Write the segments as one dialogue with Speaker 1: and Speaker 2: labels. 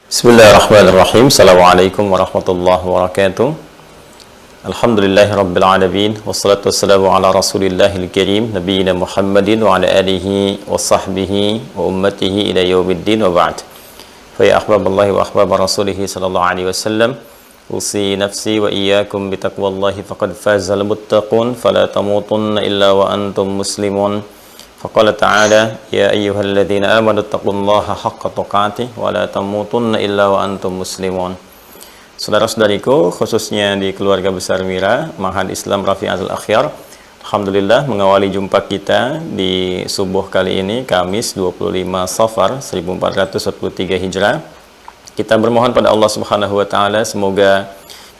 Speaker 1: Bismillahirrahmanirrahim. Assalamualaikum warahmatullahi wabarakatuh. Alhamdulillahi rabbil alamin. Wassalatu wassalamu ala rasulillahil karim Nabiyyina Muhammadin wa ala alihi wa sahbihi wa ummatihi ila yaumiddin wa ba'd. Fa ya ahbaballahi wa ahbab rasulihi sallallahu alaihi wasallam, usi nafsi wa iyyakum bitaqwallahi faqad fazal muttaqun fala tamutunna illa wa antum muslimun. Faqala ta'ala ya ayyuhalladzina amanu taqullaha haqqa tuqatih wa la tamutunna illa wa antum muslimun. Saudara-saudariku, khususnya di keluarga besar Mira, Ma'had Islam Rafi'atul Akhyar, alhamdulillah mengawali jumpa kita di subuh kali ini, Kamis 25 Safar 1443 Hijrah. Kita bermohon pada Allah Subhanahu wa taala semoga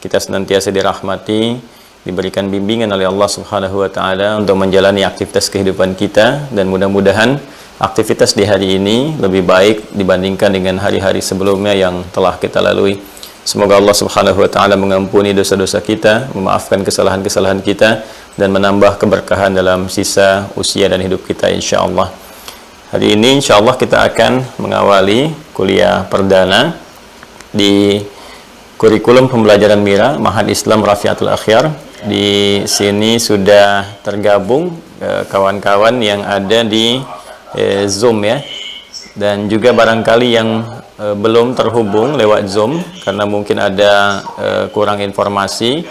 Speaker 1: kita senantiasa dirahmati, diberikan bimbingan oleh Allah Subhanahu wa taala untuk menjalani aktivitas kehidupan kita, dan mudah-mudahan aktivitas di hari ini lebih baik dibandingkan dengan hari-hari sebelumnya yang telah kita lalui. Semoga Allah Subhanahu wa taala mengampuni dosa-dosa kita, memaafkan kesalahan-kesalahan kita, dan menambah keberkahan dalam sisa usia dan hidup kita insyaallah. Hari ini insyaallah kita akan mengawali kuliah perdana di kurikulum pembelajaran Mira, Ma'had Islam Rafi'atul Akhyar. Di sini sudah tergabung kawan-kawan yang ada di Zoom ya, dan juga barangkali yang belum terhubung lewat Zoom karena mungkin ada kurang informasi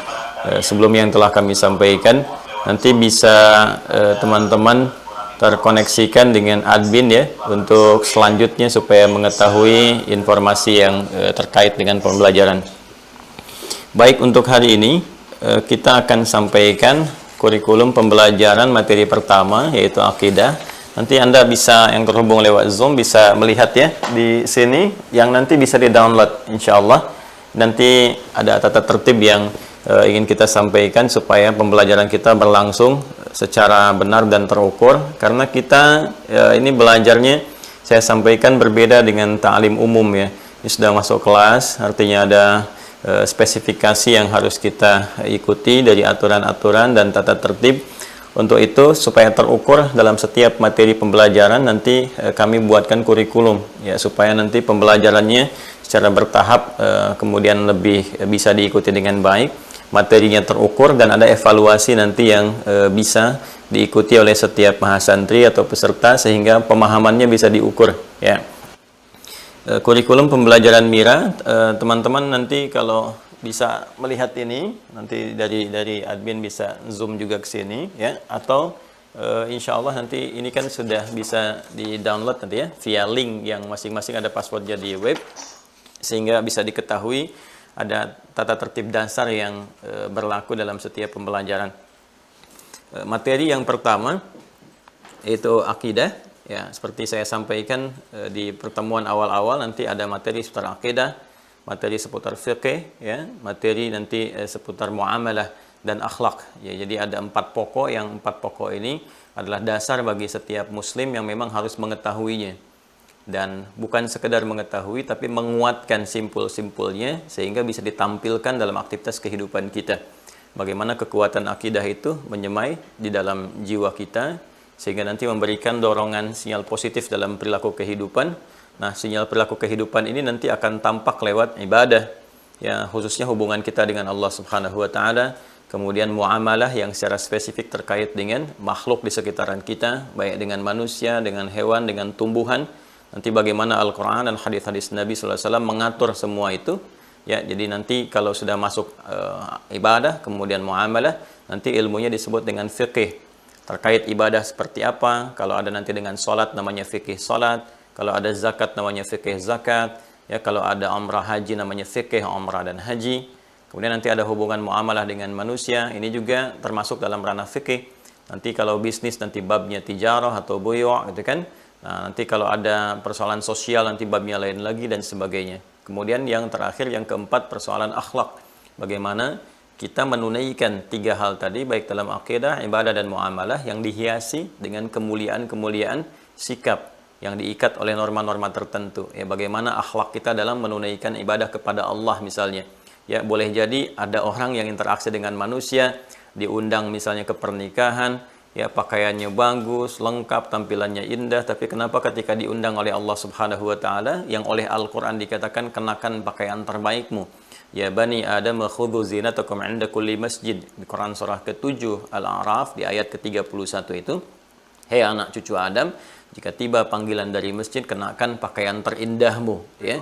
Speaker 1: sebelum yang telah kami sampaikan. Nanti bisa teman-teman terkoneksikan dengan admin ya untuk selanjutnya supaya mengetahui informasi yang terkait dengan pembelajaran. Baik, untuk hari ini kita akan sampaikan kurikulum pembelajaran materi pertama, yaitu akidah. Nanti Anda bisa, yang terhubung lewat Zoom, bisa melihat ya di sini, yang nanti bisa di-download insyaallah. Nanti ada tata tertib yang ingin kita sampaikan supaya pembelajaran kita berlangsung secara benar dan terukur, karena kita ini belajarnya, saya sampaikan, berbeda dengan ta'lim umum ya. Ini sudah masuk kelas, artinya ada spesifikasi yang harus kita ikuti dari aturan-aturan dan tata tertib. Untuk itu, supaya terukur dalam setiap materi pembelajaran, nanti kami buatkan kurikulum ya, supaya nanti pembelajarannya secara bertahap kemudian lebih bisa diikuti dengan baik, materinya terukur, dan ada evaluasi nanti yang bisa diikuti oleh setiap mahasantri atau peserta sehingga pemahamannya bisa diukur ya. Kurikulum pembelajaran Mira, teman-teman nanti kalau bisa melihat ini, nanti dari admin bisa zoom juga ke sini ya, atau insya Allah nanti ini kan sudah bisa di-download nanti ya via link yang masing-masing ada passwordnya di web, sehingga bisa diketahui ada tata tertib dasar yang berlaku dalam setiap pembelajaran. Materi yang pertama yaitu akidah. Ya, seperti saya sampaikan di pertemuan awal-awal, nanti ada materi seputar akidah, materi seputar fiqh, ya, materi nanti seputar muamalah dan akhlak. Ya, jadi ada 4 pokok, yang 4 pokok ini adalah dasar bagi setiap muslim yang memang harus mengetahuinya. Dan bukan sekedar mengetahui, tapi menguatkan simpul-simpulnya sehingga bisa ditampilkan dalam aktivitas kehidupan kita. Bagaimana kekuatan akidah itu menyemai di dalam jiwa kita, sehingga nanti memberikan dorongan sinyal positif dalam perilaku kehidupan. Nah, sinyal perilaku kehidupan ini nanti akan tampak lewat ibadah, ya, khususnya hubungan kita dengan Allah Subhanahu wa taala, kemudian muamalah yang secara spesifik terkait dengan makhluk di sekitaran kita, baik dengan manusia, dengan hewan, dengan tumbuhan. Nanti bagaimana Al-Qur'an dan hadis-hadis Nabi sallallahu alaihi wasallam mengatur semua itu, ya. Jadi nanti kalau sudah masuk ibadah, kemudian muamalah, nanti ilmunya disebut dengan fiqih. Terkait ibadah seperti apa, kalau ada nanti dengan sholat namanya fikih sholat, kalau ada zakat namanya fikih zakat, ya, kalau ada umrah haji namanya fikih umrah dan haji. Kemudian nanti ada hubungan muamalah dengan manusia, ini juga termasuk dalam ranah fikih. Nanti kalau bisnis nanti babnya tijarah atau buyu' gitu kan. Nah, nanti kalau ada persoalan sosial nanti babnya lain lagi dan sebagainya. Kemudian yang terakhir, yang keempat, persoalan akhlak. Bagaimana kita menunaikan 3 hal tadi, baik dalam akidah, ibadah, dan muamalah, yang dihiasi dengan kemuliaan-kemuliaan sikap yang diikat oleh norma-norma tertentu. Ya, bagaimana akhlak kita dalam menunaikan ibadah kepada Allah misalnya. Ya, boleh jadi ada orang yang interaksi dengan manusia, diundang misalnya ke pernikahan, ya pakaiannya bagus, lengkap, tampilannya indah, tapi kenapa ketika diundang oleh Allah Subhanahu wa taala yang oleh Al-Qur'an dikatakan kenakan pakaian terbaikmu. Ya bani Adam khudhu zinatakum 'inda kulli masjid. Di Quran surah ke-7 Al-A'raf di ayat ke-31 itu, hei anak cucu Adam, jika tiba panggilan dari masjid, kenakan pakaian terindahmu, ya.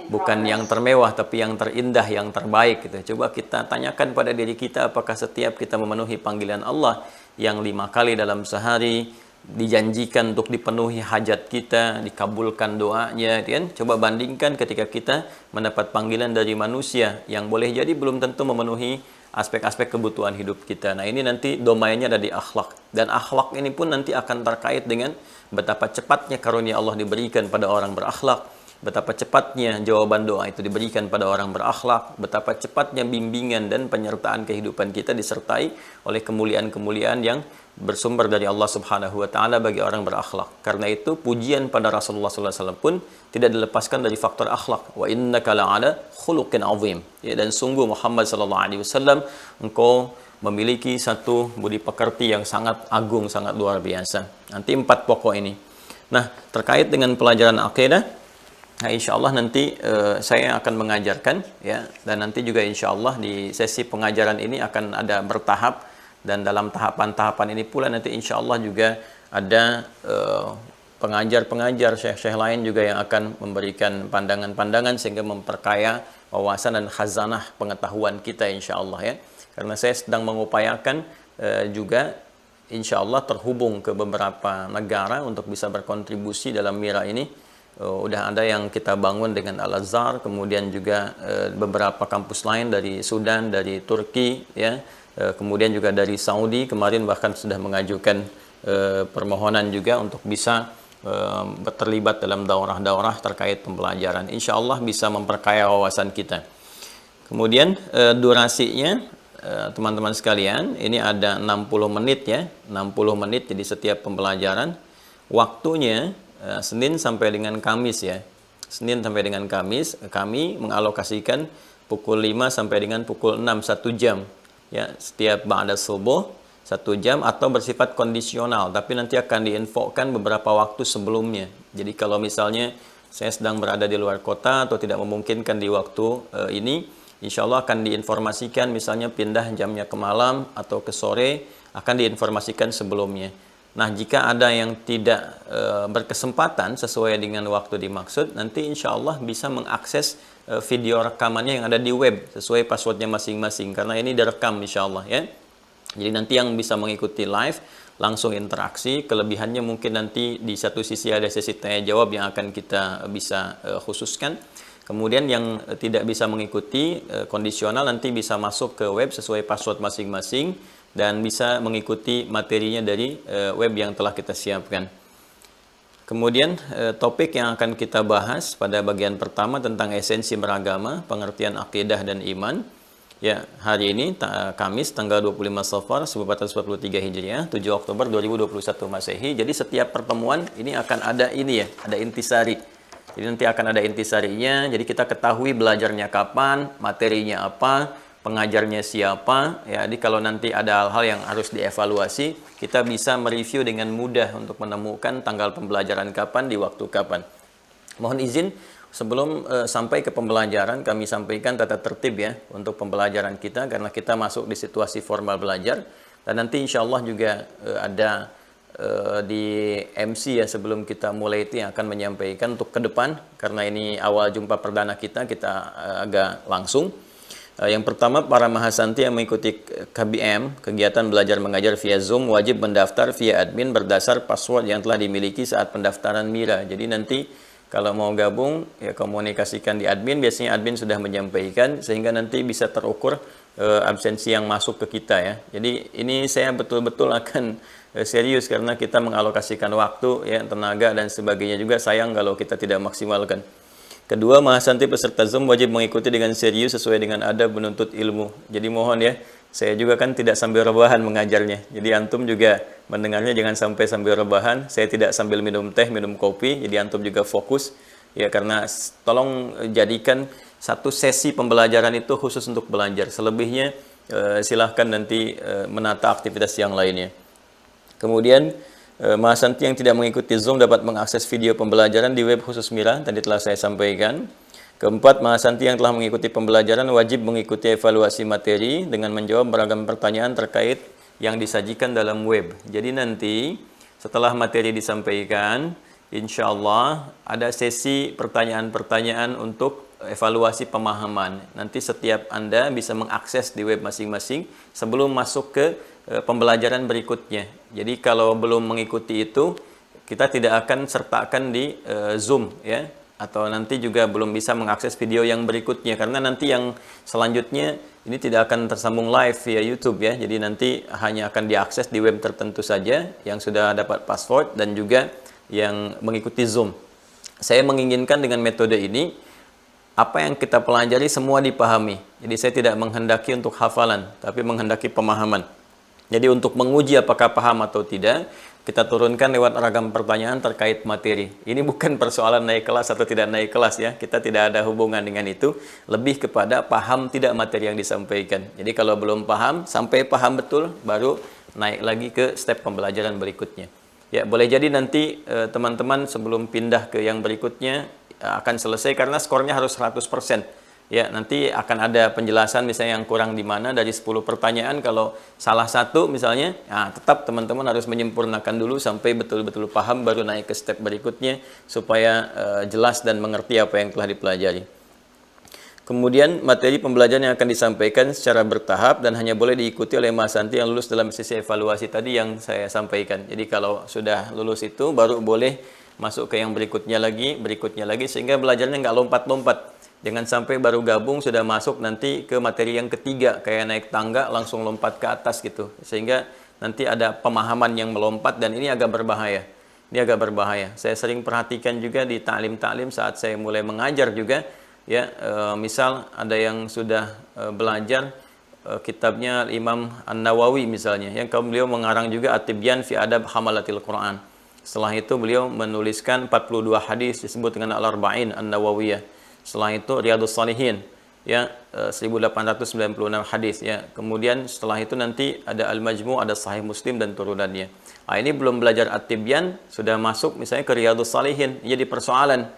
Speaker 1: Bukan yang termewah, tapi yang terindah, yang terbaik gitu. Coba kita tanyakan pada diri kita, apakah setiap kita memenuhi panggilan Allah yang 5 kali dalam sehari, dijanjikan untuk dipenuhi hajat kita, dikabulkan doanya, kan? Coba bandingkan ketika kita mendapat panggilan dari manusia yang boleh jadi belum tentu memenuhi aspek-aspek kebutuhan hidup kita. Nah, ini nanti domainnya ada di akhlak. Dan akhlak ini pun nanti akan terkait dengan betapa cepatnya karunia Allah diberikan pada orang berakhlak, betapa cepatnya jawaban doa itu diberikan pada orang berakhlak, betapa cepatnya bimbingan dan penyertaan kehidupan kita disertai oleh kemuliaan-kemuliaan yang bersumber dari Allah Subhanahu wa taala bagi orang berakhlak. Karena itu pujian pada Rasulullah sallallahu alaihi wasallam pun tidak dilepaskan dari faktor akhlak. Wa innaka la'ala khuluqin azim. Ya, dan sungguh Muhammad sallallahu alaihi wasallam, engkau memiliki satu budi pekerti yang sangat agung, sangat luar biasa. Nanti 4 pokok ini. Nah, terkait dengan pelajaran akidah, nah, insya Allah nanti saya akan mengajarkan, ya, dan nanti juga insya Allah di sesi pengajaran ini akan ada bertahap, dan dalam tahapan-tahapan ini pula nanti insya Allah juga ada pengajar-pengajar, syekh-syekh lain juga yang akan memberikan pandangan-pandangan sehingga memperkaya wawasan dan khazanah pengetahuan kita insya Allah, ya. Karena saya sedang mengupayakan juga insya Allah terhubung ke beberapa negara untuk bisa berkontribusi dalam Mira ini. Udah ada yang kita bangun dengan Al-Azhar, kemudian juga beberapa kampus lain dari Sudan, dari Turki, ya, kemudian juga dari Saudi. Kemarin bahkan sudah mengajukan permohonan juga untuk bisa terlibat dalam daurah-daurah terkait pembelajaran. Insya Allah bisa memperkaya wawasan kita. Kemudian durasinya, teman-teman sekalian, ini ada 60 menit, ya, 60 menit jadi setiap pembelajaran. Waktunya Senin sampai dengan Kamis, ya. Senin sampai dengan Kamis kami mengalokasikan pukul 5 sampai dengan pukul 6, 1 jam, ya, setiap ba'da subuh 1 jam, atau bersifat kondisional, tapi nanti akan diinfokan beberapa waktu sebelumnya. Jadi kalau misalnya saya sedang berada di luar kota atau tidak memungkinkan di waktu ini, insya Allah akan diinformasikan, misalnya pindah jamnya ke malam atau ke sore, akan diinformasikan sebelumnya. Nah, jika ada yang tidak berkesempatan sesuai dengan waktu dimaksud, nanti insya Allah bisa mengakses video rekamannya yang ada di web sesuai passwordnya masing-masing, karena ini direkam insya Allah, ya. Jadi nanti yang bisa mengikuti live langsung interaksi. Kelebihannya mungkin nanti di satu sisi ada sesi tanya jawab yang akan kita bisa khususkan. Kemudian yang tidak bisa mengikuti kondisional nanti bisa masuk ke web sesuai password masing-masing dan bisa mengikuti materinya dari web yang telah kita siapkan. Kemudian topik yang akan kita bahas pada bagian pertama tentang esensi beragama, pengertian akidah dan iman. Ya, hari ini Kamis tanggal 25 Safar 1443 Hijriah, 7 Oktober 2021 Masehi. Jadi setiap pertemuan ini akan ada ini, ya, ada intisari. Jadi nanti akan ada intisarinya, jadi kita ketahui belajarnya kapan, materinya apa, pengajarnya siapa, ya. Jadi kalau nanti ada hal-hal yang harus dievaluasi, kita bisa mereview dengan mudah untuk menemukan tanggal pembelajaran kapan, di waktu kapan. Mohon izin, sebelum sampai ke pembelajaran, kami sampaikan tata tertib, ya, untuk pembelajaran kita, karena kita masuk di situasi formal belajar, dan nanti insya Allah juga ada di MC, ya, sebelum kita mulai itu yang akan menyampaikan untuk ke depan, karena ini awal jumpa perdana kita agak langsung. Yang pertama, para mahasanti yang mengikuti KBM, kegiatan belajar mengajar via Zoom, wajib mendaftar via admin berdasar password yang telah dimiliki saat pendaftaran Mira. Jadi nanti kalau mau gabung, ya, komunikasikan di admin, biasanya admin sudah menyampaikan, sehingga nanti bisa terukur absensi yang masuk ke kita, ya. Jadi ini saya betul-betul akan serius, karena kita mengalokasikan waktu, ya, tenaga dan sebagainya juga, sayang kalau kita tidak maksimalkan. Kedua, mahasanti peserta Zoom wajib mengikuti dengan serius sesuai dengan adab menuntut ilmu. Jadi mohon, ya, saya juga kan tidak sambil rebahan mengajarnya. Jadi antum juga mendengarnya jangan sampai sambil rebahan. Saya tidak sambil minum teh, minum kopi. Jadi antum juga fokus, ya, karena tolong jadikan satu sesi pembelajaran itu khusus untuk belajar. Selebihnya silahkan nanti menata aktivitas yang lainnya. Kemudian Mahasanti yang tidak mengikuti Zoom dapat mengakses video pembelajaran di web khusus Mira, tadi telah saya sampaikan. Keempat, Mahasanti yang telah mengikuti pembelajaran wajib mengikuti evaluasi materi dengan menjawab beragam pertanyaan terkait yang disajikan dalam web. Jadi nanti setelah materi disampaikan, insya Allah ada sesi pertanyaan-pertanyaan untuk evaluasi pemahaman. Nanti setiap Anda bisa mengakses di web masing-masing sebelum masuk ke pembelajaran berikutnya. Jadi kalau belum mengikuti itu, kita tidak akan sertakan di Zoom ya, atau nanti juga belum bisa mengakses video yang berikutnya karena nanti yang selanjutnya ini tidak akan tersambung live via YouTube ya. Jadi nanti hanya akan diakses di web tertentu saja yang sudah dapat password dan juga yang mengikuti Zoom. Saya menginginkan dengan metode ini apa yang kita pelajari semua dipahami. Jadi saya tidak menghendaki untuk hafalan, tapi menghendaki pemahaman. Jadi untuk menguji apakah paham atau tidak, kita turunkan lewat ragam pertanyaan terkait materi. Ini bukan persoalan naik kelas atau tidak naik kelas ya. Kita tidak ada hubungan dengan itu. Lebih kepada paham tidak materi yang disampaikan. Jadi kalau belum paham, sampai paham betul, baru naik lagi ke step pembelajaran berikutnya. Ya, boleh jadi nanti teman-teman sebelum pindah ke yang berikutnya akan selesai karena skornya harus 100%. Ya, nanti akan ada penjelasan misalnya yang kurang di mana dari 10 pertanyaan. Kalau salah satu misalnya, nah, tetap teman-teman harus menyempurnakan dulu sampai betul-betul paham baru naik ke step berikutnya supaya jelas dan mengerti apa yang telah dipelajari. Kemudian materi pembelajaran yang akan disampaikan secara bertahap dan hanya boleh diikuti oleh Mahasanti yang lulus dalam sesi evaluasi tadi yang saya sampaikan. Jadi kalau sudah lulus itu baru boleh masuk ke yang berikutnya lagi sehingga belajarnya nggak lompat-lompat. Jangan sampai baru gabung sudah masuk nanti ke materi yang ketiga kayak naik tangga langsung lompat ke atas gitu. Sehingga nanti ada pemahaman yang melompat dan ini agak berbahaya. Ini agak berbahaya. Saya sering perhatikan juga di ta'lim-ta'lim saat saya mulai mengajar juga ya, misal ada yang sudah belajar kitabnya Imam An-Nawawi misalnya yang beliau mengarang juga At-Tibyan fi Adab Hamalatil Quran. Setelah itu beliau menuliskan 42 hadis disebut dengan Al-Arba'in An-Nawawiyah. Setelah itu Riyadhus Shalihin ya, 1896 hadis ya. Kemudian setelah itu nanti ada Al-Majmu', ada Sahih Muslim dan turunannya. Nah, ini belum belajar At-Tibyan sudah masuk misalnya ke Riyadhus Shalihin, jadi persoalan.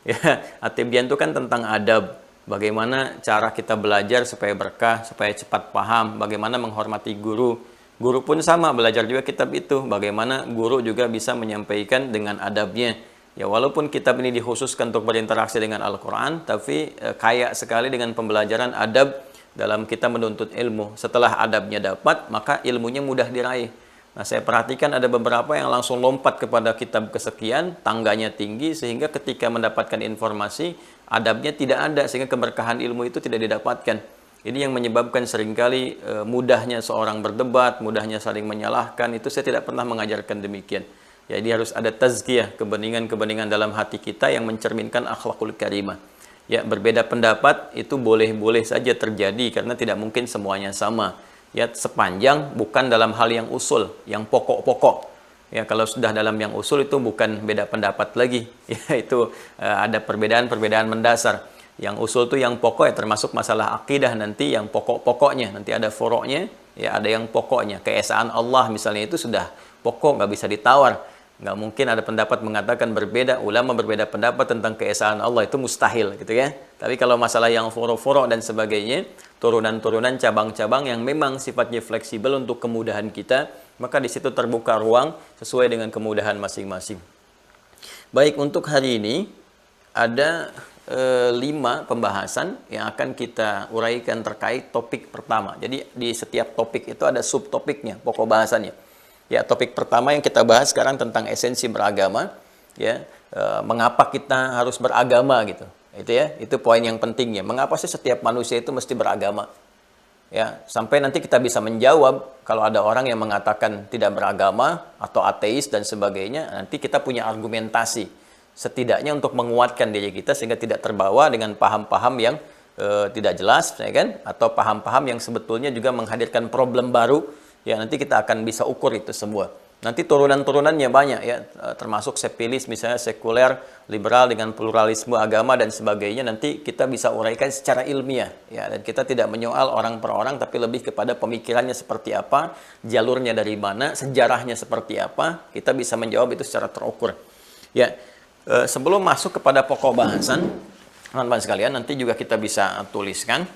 Speaker 1: Ya, At-Tibyan itu kan tentang adab. Bagaimana cara kita belajar supaya berkah, supaya cepat paham, bagaimana menghormati guru. Guru pun sama belajar juga kitab itu, bagaimana guru juga bisa menyampaikan dengan adabnya. Ya, walaupun kitab ini dikhususkan untuk berinteraksi dengan Al-Quran, tapi kaya sekali dengan pembelajaran adab dalam kita menuntut ilmu. Setelah adabnya dapat, maka ilmunya mudah diraih. Nah, saya perhatikan ada beberapa yang langsung lompat kepada kitab kesekian, tangganya tinggi, sehingga ketika mendapatkan informasi, adabnya tidak ada, sehingga keberkahan ilmu itu tidak didapatkan. Ini yang menyebabkan seringkali mudahnya seorang berdebat, mudahnya saling menyalahkan, itu saya tidak pernah mengajarkan demikian. Jadi harus ada tazkiyah, kebeningan-kebeningan dalam hati kita yang mencerminkan akhlakul karimah. Ya, berbeda pendapat itu boleh-boleh saja terjadi karena tidak mungkin semuanya sama. Ya, sepanjang bukan dalam hal yang usul, yang pokok-pokok. Ya, kalau sudah dalam yang usul itu bukan beda pendapat lagi. Ya, itu ada perbedaan-perbedaan mendasar. Yang usul itu yang pokok ya, termasuk masalah akidah nanti yang pokok-pokoknya. Nanti ada furuknya, ya ada yang pokoknya. Keesaan Allah misalnya itu sudah pokok, nggak bisa ditawar. Nggak mungkin ada pendapat mengatakan berbeda, ulama berbeda pendapat tentang keesaan Allah, itu mustahil gitu ya. Tapi kalau masalah yang furuk-furuk dan sebagainya, turunan-turunan, cabang-cabang yang memang sifatnya fleksibel untuk kemudahan kita, maka di situ terbuka ruang sesuai dengan kemudahan masing-masing. Baik, untuk hari ini ada 5 pembahasan yang akan kita uraikan terkait topik pertama. Jadi di setiap topik itu ada subtopiknya, pokok bahasannya. Ya, topik pertama yang kita bahas sekarang tentang esensi beragama, ya, mengapa kita harus beragama gitu. Itu ya, itu poin yang pentingnya. Mengapa sih setiap manusia itu mesti beragama? Ya, sampai nanti kita bisa menjawab kalau ada orang yang mengatakan tidak beragama atau ateis dan sebagainya, nanti kita punya argumentasi setidaknya untuk menguatkan diri kita sehingga tidak terbawa dengan paham-paham yang tidak jelas, ya kan? Atau paham-paham yang sebetulnya juga menghadirkan problem baru. Ya, nanti kita akan bisa ukur itu semua. Nanti turunan-turunannya banyak ya, termasuk sepilis misalnya sekuler, liberal dengan pluralisme agama dan sebagainya. Nanti kita bisa uraikan secara ilmiah ya, dan kita tidak menyoal orang per orang, tapi lebih kepada pemikirannya seperti apa, jalurnya dari mana, sejarahnya seperti apa. Kita bisa menjawab itu secara terukur. Ya, sebelum masuk kepada pokok bahasan, teman-teman sekalian, nanti juga kita bisa tuliskan.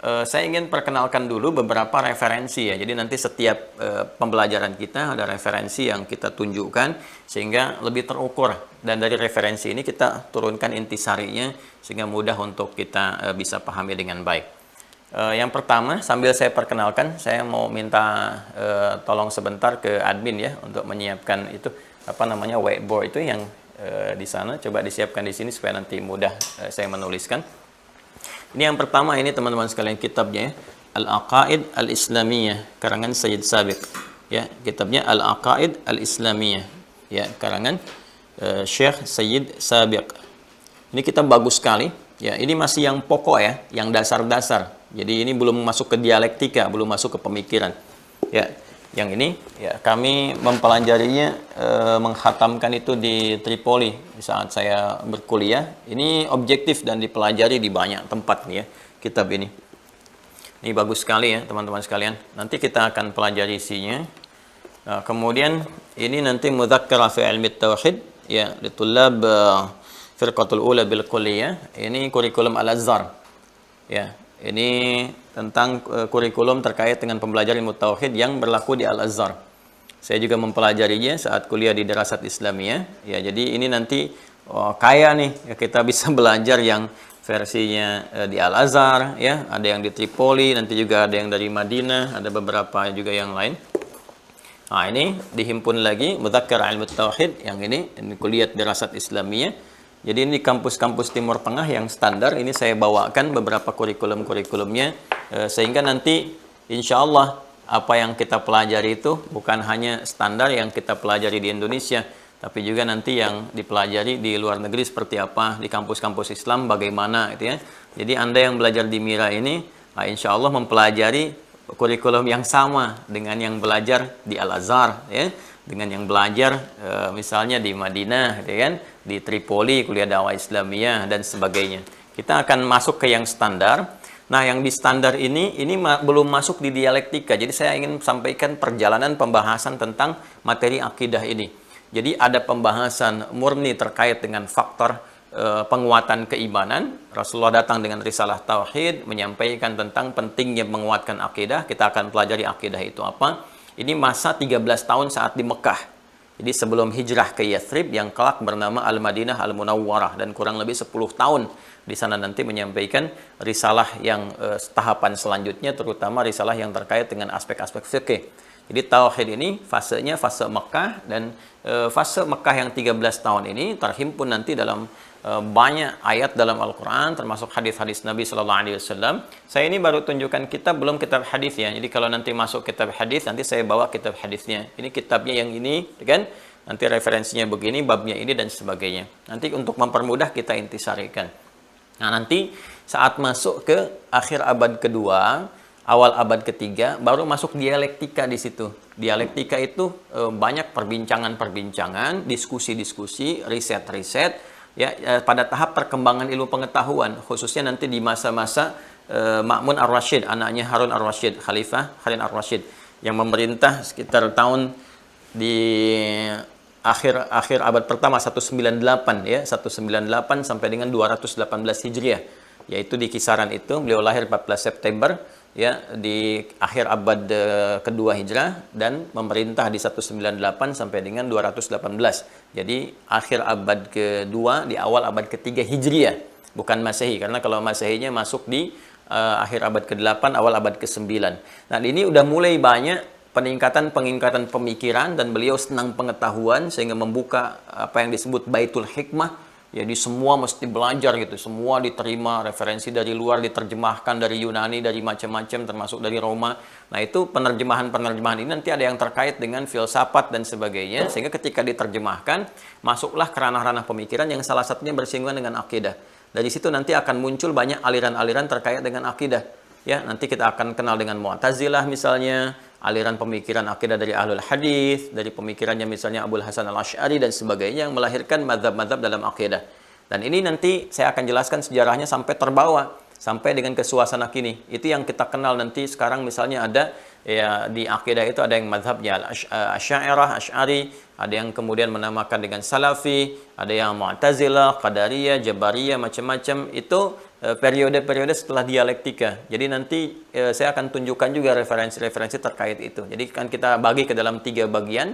Speaker 1: Saya ingin perkenalkan dulu beberapa referensi ya. Jadi nanti setiap pembelajaran kita ada referensi yang kita tunjukkan sehingga lebih terukur. Dan dari referensi ini kita turunkan intisarinya sehingga mudah untuk kita bisa pahami dengan baik. Yang pertama, sambil saya perkenalkan, saya mau minta tolong sebentar ke admin ya untuk menyiapkan itu apa namanya whiteboard itu yang di sana. Coba disiapkan di sini supaya nanti mudah saya menuliskan. Ini yang pertama, ini teman-teman sekalian kitabnya, Al-Aqaid Al-Islamiyah, karangan Sayyid Sabiq. Ya, kitabnya Al-Aqaid Al-Islamiyah. Ya, karangan Syekh Sayyid Sabiq. Ini kitab bagus sekali. Ya, ini masih yang pokok ya, yang dasar-dasar. Jadi ini belum masuk ke dialektika, belum masuk ke pemikiran. Ya, yang ini ya kami mempelajarinya, menghatamkan itu di Tripoli di saat saya berkuliah. Ini objektif dan dipelajari di banyak tempat nih ya, kitab ini. Ini bagus sekali ya teman-teman sekalian. Nanti kita akan pelajari isinya. Nah, kemudian ini nanti Mudzakkara fi Ilmi Tauhid ya, litulab Firqatul Ula bil Kulliyah. Ini kurikulum Al-Azhar. Ya, ini tentang kurikulum terkait dengan pembelajaran ilmu tauhid yang berlaku di Al-Azhar. Saya juga mempelajarinya saat kuliah di Dirasat Islamiyah. Ya, jadi ini nanti kaya nih ya, kita bisa belajar yang versinya di Al-Azhar ya, ada yang di Tripoli, nanti juga ada yang dari Madinah, ada beberapa juga yang lain. Nah, ini dihimpun lagi Mudzakkar Ilmu Tauhid yang ini kuliah Dirasat Islamiyah. Jadi ini kampus-kampus Timur Tengah yang standar, ini saya bawakan beberapa kurikulum-kurikulumnya, sehingga nanti insya Allah apa yang kita pelajari itu bukan hanya standar yang kita pelajari di Indonesia, tapi juga nanti yang dipelajari di luar negeri seperti apa, di kampus-kampus Islam bagaimana gitu ya. Jadi Anda yang belajar di MIRA ini, insya Allah mempelajari kurikulum yang sama dengan yang belajar di Al-Azhar ya, dengan yang belajar misalnya di Madinah gitu kan, di Tripoli kuliah dakwah Islamiyah dan sebagainya. Kita akan masuk ke yang standar. Nah, yang di standar ini belum masuk di dialektika. Jadi saya ingin sampaikan perjalanan pembahasan tentang materi akidah ini. Jadi ada pembahasan murni terkait dengan faktor penguatan keimanan. Rasulullah datang dengan risalah tauhid menyampaikan tentang pentingnya menguatkan akidah. Kita akan pelajari akidah itu apa. Ini masa 13 tahun saat di Mekah. Jadi sebelum hijrah ke Yathrib yang kelak bernama Al-Madinah Al-Munawwarah, dan kurang lebih 10 tahun di sana nanti menyampaikan risalah yang tahapan selanjutnya, terutama risalah yang terkait dengan aspek-aspek fikih. Jadi tauhid ini fasenya fase Mekah, dan fase Mekah yang 13 tahun ini terhimpun nanti dalam banyak ayat dalam Al-Quran, termasuk hadis-hadis Nabi SAW. Saya ini baru tunjukkan kitab, belum kitab hadis ya. Jadi kalau nanti masuk kitab hadis, nanti saya bawa kitab hadisnya. Ini kitabnya yang ini, kan? Nanti referensinya begini, babnya ini dan sebagainya. Nanti untuk mempermudah kita intisarikan. Nah, nanti saat masuk ke akhir abad kedua, awal abad ketiga, baru masuk dialektika di situ. Dialektika itu banyak perbincangan-perbincangan, diskusi-diskusi, riset-riset. Ya, pada tahap perkembangan ilmu pengetahuan, khususnya nanti di masa-masa Ma'mun Ar-Rasyid, anaknya Harun Ar-Rasyid, Khalifah Harun Ar-Rasyid, yang memerintah sekitar tahun di akhir abad pertama 198 ya, 198 sampai dengan 218 Hijriah, yaitu di kisaran itu. Beliau lahir 14 September ya, di akhir abad kedua Hijrah, dan memerintah di 198 sampai dengan 218. Jadi akhir abad kedua, di awal abad ketiga Hijriah, bukan Masehi, karena kalau Masehinya masuk di akhir abad ke-8, awal abad ke-9. Nah, ini udah mulai banyak peningkatan pemikiran, dan beliau senang pengetahuan sehingga membuka apa yang disebut Baitul Hikmah. Jadi semua mesti belajar gitu, semua diterima, referensi dari luar diterjemahkan, dari Yunani, dari macam-macam, termasuk dari Roma. Nah, itu penerjemahan-penerjemahan ini nanti ada yang terkait dengan filsafat dan sebagainya, sehingga ketika diterjemahkan, masuklah ke ranah-ranah pemikiran yang salah satunya bersinggungan dengan akidah. Dari situ nanti akan muncul banyak aliran-aliran terkait dengan akidah. Ya, nanti kita akan kenal dengan Mu'tazilah misalnya, aliran pemikiran akidah dari Ahlul Hadis, dari pemikirannya misalnya Abul Hasan Al-Asy'ari dan sebagainya yang melahirkan mazhab-mazhab dalam akidah. Dan ini nanti saya akan jelaskan sejarahnya sampai terbawa sampai dengan ke suasana kini. Itu yang kita kenal nanti sekarang misalnya ada ya di akidah itu ada yang mazhabnya Asy'ariyah, Asy'ari, ada yang kemudian menamakan dengan Salafi, ada yang Mu'tazilah, Qadariyah, Jabariyah, macam-macam. Itu periode-periode setelah dialektika. Jadi nanti saya akan tunjukkan juga referensi-referensi terkait itu. Jadi kan kita bagi ke dalam 3 bagian.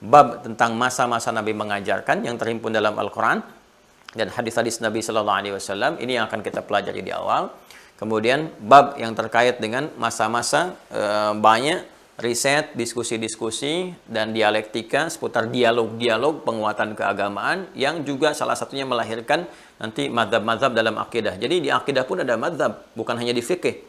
Speaker 1: Bab tentang masa-masa Nabi mengajarkan yang terhimpun dalam Al-Quran dan hadis-hadis Nabi Sallallahu Alaihi Wasallam, ini yang akan kita pelajari di awal. Kemudian bab yang terkait dengan masa-masa banyak riset, diskusi-diskusi dan dialektika seputar dialog-dialog penguatan keagamaan yang juga salah satunya melahirkan nanti mazhab-mazhab dalam akidah. Jadi di akidah pun ada mazhab, bukan hanya di fikih.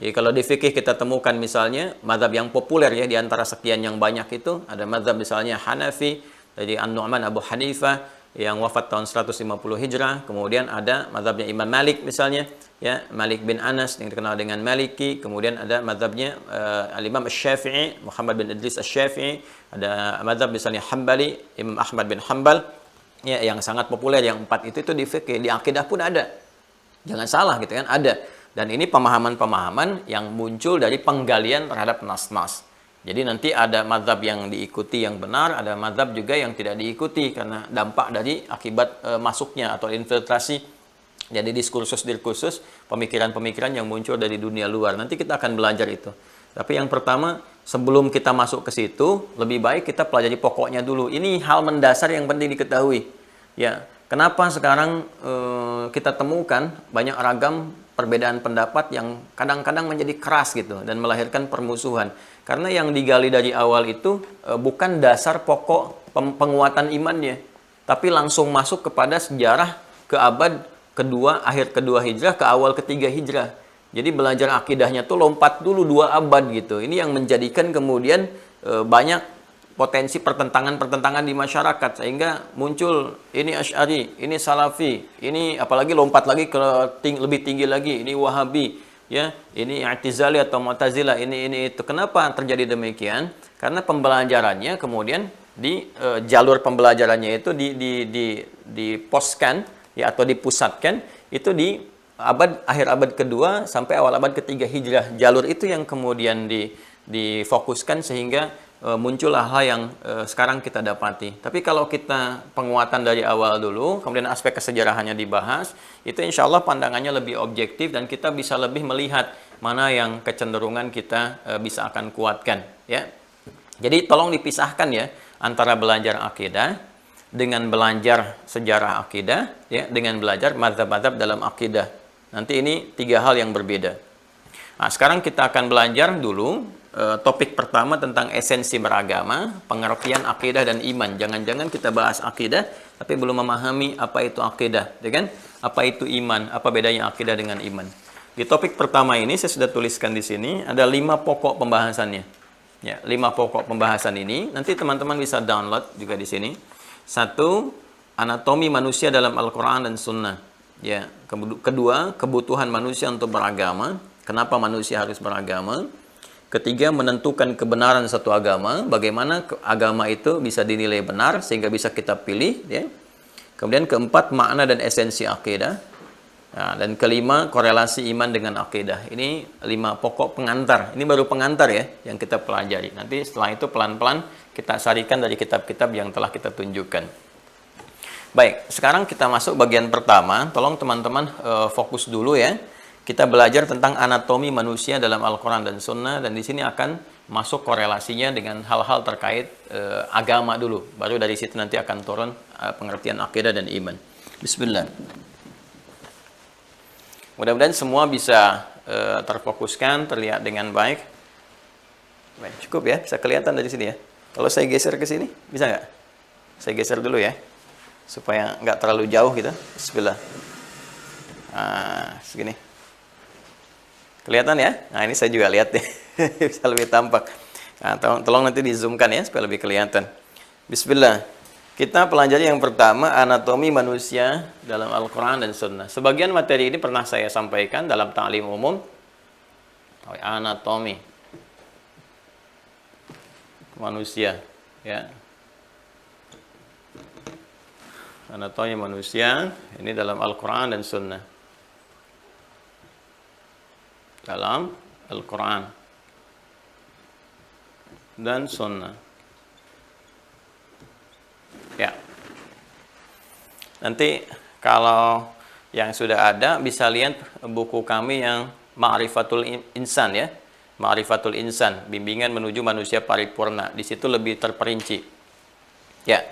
Speaker 1: Jadi kalau di fikih kita temukan misalnya mazhab yang populer ya di antara sekian yang banyak itu ada mazhab misalnya Hanafi dari An-Nu'man Abu Hanifah yang wafat tahun 150 Hijrah. Kemudian ada mazhabnya Imam Malik misalnya, ya, Malik bin Anas yang dikenal dengan Maliki. Kemudian ada mazhabnya Al-Imam Asy-Syafi'i, Muhammad bin Idris Asy-Syafi'i. Ada mazhab misalnya Hambali, Imam Ahmad bin Hanbal, ya, yang sangat populer. Yang 4 itu di fikih, di akidah pun ada. Jangan salah gitu kan, ada. Dan ini pemahaman-pemahaman yang muncul dari penggalian terhadap nas-nas. Jadi nanti ada mazhab yang diikuti yang benar, ada mazhab juga yang tidak diikuti karena dampak dari akibat masuknya atau infiltrasi jadi diskursus-diskursus pemikiran-pemikiran yang muncul dari dunia luar. Nanti kita akan belajar itu. Tapi yang pertama, sebelum kita masuk ke situ, lebih baik kita pelajari pokoknya dulu. Ini hal mendasar yang penting diketahui. Ya, kenapa sekarang kita temukan banyak ragam perbedaan pendapat yang kadang-kadang menjadi keras gitu dan melahirkan permusuhan. Karena yang digali dari awal itu bukan dasar pokok penguatan imannya, tapi langsung masuk kepada sejarah ke abad kedua, akhir kedua Hijrah ke awal ketiga Hijrah. Jadi belajar akidahnya tuh lompat dulu 2 abad gitu. Ini yang menjadikan kemudian banyak potensi pertentangan-pertentangan di masyarakat sehingga muncul ini Asy'ari, ini Salafi, ini apalagi lompat lagi ke lebih tinggi lagi, ini Wahabi, ya, ini I'tizali atau Mu'tazilah, ini itu. Kenapa terjadi demikian? Karena pembelajarannya kemudian di jalur pembelajarannya itu diposkan ya atau dipusatkan itu di akhir abad kedua sampai awal abad ketiga Hijrah. Jalur itu yang kemudian difokuskan sehingga muncullah hal yang sekarang kita dapati. Tapi kalau kita penguatan dari awal dulu, kemudian aspek kesejarahannya dibahas, itu insya Allah pandangannya lebih objektif dan kita bisa lebih melihat mana yang kecenderungan kita bisa akan kuatkan. Ya. Jadi tolong dipisahkan ya antara belajar akidah dengan belajar sejarah akidah, ya, dengan belajar mazhab-mazhab dalam akidah. Nanti ini 3 hal yang berbeda. Nah, sekarang kita akan belajar dulu topik pertama tentang esensi beragama, pengertian akidah dan iman. Jangan-jangan kita bahas akidah tapi belum memahami apa itu akidah, ya kan? Apa itu iman? Apa bedanya akidah dengan iman? Di topik pertama ini saya sudah tuliskan di sini ada 5 pokok pembahasannya. Ya, 5 pokok pembahasan ini nanti teman-teman bisa download juga di sini. 1, anatomi manusia dalam Al-Qur'an dan Sunnah. Ya, kedua, kebutuhan manusia untuk beragama. Kenapa manusia harus beragama? Ketiga, menentukan kebenaran satu agama, bagaimana agama itu bisa dinilai benar sehingga bisa kita pilih, ya. Kemudian keempat, makna dan esensi akidah. Nah, dan kelima, korelasi iman dengan akidah. Ini 5 pokok pengantar. Ini baru pengantar ya yang kita pelajari. Nanti setelah itu pelan-pelan kita sarikan dari kitab-kitab yang telah kita tunjukkan. Baik, sekarang kita masuk bagian pertama. Tolong teman-teman fokus dulu ya. Kita belajar tentang anatomi manusia dalam Al-Quran dan Sunnah, dan di sini akan masuk korelasinya dengan hal-hal terkait agama dulu. Baru dari situ nanti akan turun pengertian akidah dan iman. Bismillah. Mudah-mudahan semua bisa terfokuskan, terlihat dengan baik. Baik, cukup ya, bisa kelihatan dari sini ya. Kalau saya geser ke sini, bisa nggak? Saya geser dulu ya, supaya nggak terlalu jauh gitu. Bismillah. Nah, segini. Kelihatan ya? Nah, ini saya juga lihat deh. Bisa lebih tampak. Nah, tolong nanti di-zoomkan ya, supaya lebih kelihatan. Bismillah. Kita pelajari yang pertama, anatomi manusia dalam Al-Quran dan Sunnah. Sebagian materi ini pernah saya sampaikan dalam ta'lim umum. Anatomi. manusia, ya. Anatomi manusia ini dalam Al-Quran dan Sunnah. Dalam Al-Quran dan Sunnah. Ya. Nanti kalau yang sudah ada bisa lihat buku kami yang Ma'rifatul Insan, ya. Ma'rifatul Insan, bimbingan menuju manusia paripurna. Di situ lebih terperinci. Ya.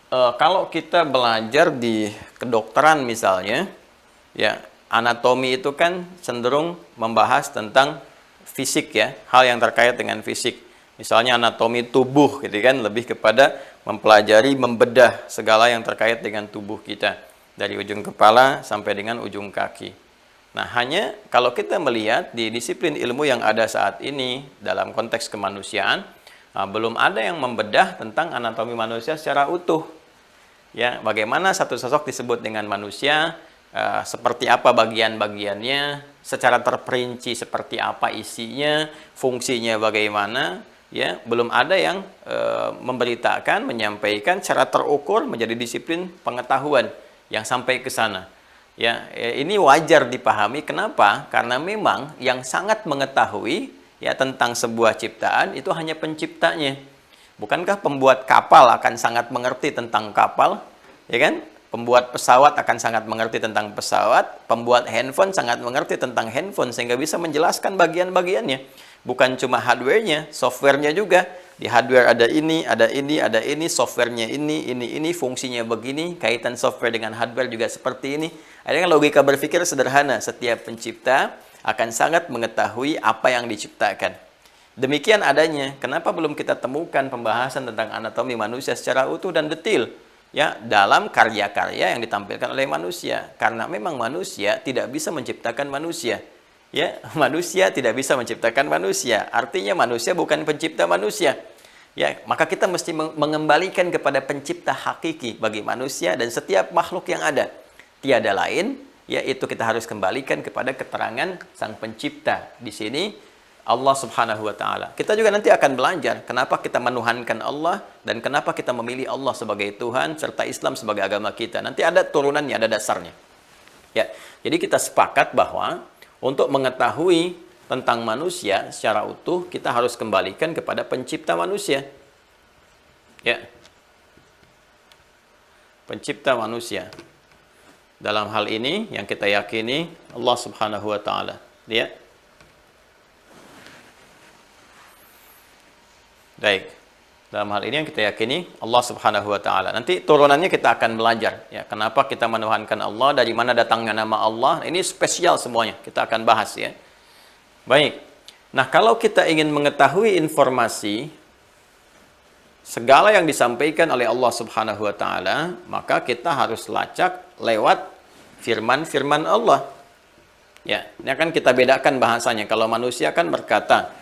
Speaker 1: Kalau kita belajar di kedokteran misalnya, ya, anatomi itu kan cenderung membahas tentang fisik, ya, hal yang terkait dengan fisik. Misalnya anatomi tubuh gitu kan, lebih kepada mempelajari, membedah segala yang terkait dengan tubuh kita dari ujung kepala sampai dengan ujung kaki. Nah, hanya kalau kita melihat di disiplin ilmu yang ada saat ini dalam konteks kemanusiaan, belum ada yang membedah tentang anatomi manusia secara utuh. Ya, bagaimana satu sosok disebut dengan manusia, seperti apa bagian-bagiannya, secara terperinci seperti apa isinya, fungsinya bagaimana, ya, belum ada yang memberitakan, menyampaikan secara terukur menjadi disiplin pengetahuan yang sampai ke sana. Ya, ini wajar dipahami. Kenapa? Karena memang yang sangat mengetahui, ya, tentang sebuah ciptaan itu hanya penciptanya. Bukankah pembuat kapal akan sangat mengerti tentang kapal, ya kan? Pembuat pesawat akan sangat mengerti tentang pesawat, pembuat handphone sangat mengerti tentang handphone sehingga bisa menjelaskan bagian-bagiannya. Bukan cuma hardware-nya, software-nya juga. Di hardware ada ini, ada ini, ada ini, software-nya ini, fungsinya begini, kaitan software dengan hardware juga seperti ini. Ada kan logika berpikir sederhana, setiap pencipta akan sangat mengetahui apa yang diciptakan. Demikian adanya, kenapa belum kita temukan pembahasan tentang anatomi manusia secara utuh dan detail, ya, dalam karya-karya yang ditampilkan oleh manusia? Karena memang manusia tidak bisa menciptakan manusia. Ya, manusia tidak bisa menciptakan manusia. Artinya manusia bukan pencipta manusia. Ya, maka kita mesti mengembalikan kepada pencipta hakiki bagi manusia dan setiap makhluk yang ada. Tiada lain, yaitu kita harus kembalikan kepada keterangan sang pencipta. Di sini Allah Subhanahu wa Ta'ala. Kita juga nanti akan belajar kenapa kita menuhankan Allah dan kenapa kita memilih Allah sebagai Tuhan serta Islam sebagai agama kita. Nanti ada turunannya, ada dasarnya. Ya, jadi kita sepakat bahwa untuk mengetahui tentang manusia secara utuh, kita harus kembalikan kepada pencipta manusia. Ya. Pencipta manusia. Dalam hal ini yang kita yakini Allah Subhanahu wa Ta'ala. Ya. Baik. Dalam hal ini yang kita yakini Allah Subhanahu wa Ta'ala. Nanti turunannya kita akan belajar, ya, kenapa kita menuhankan Allah, dari mana datangnya nama Allah. Ini spesial semuanya, kita akan bahas, ya. Baik. Nah, kalau kita ingin mengetahui informasi segala yang disampaikan oleh Allah Subhanahu wa Ta'ala, maka kita harus lacak lewat firman-firman Allah. Ya, ini akan kita bedakan bahasanya. Kalau manusia kan berkata,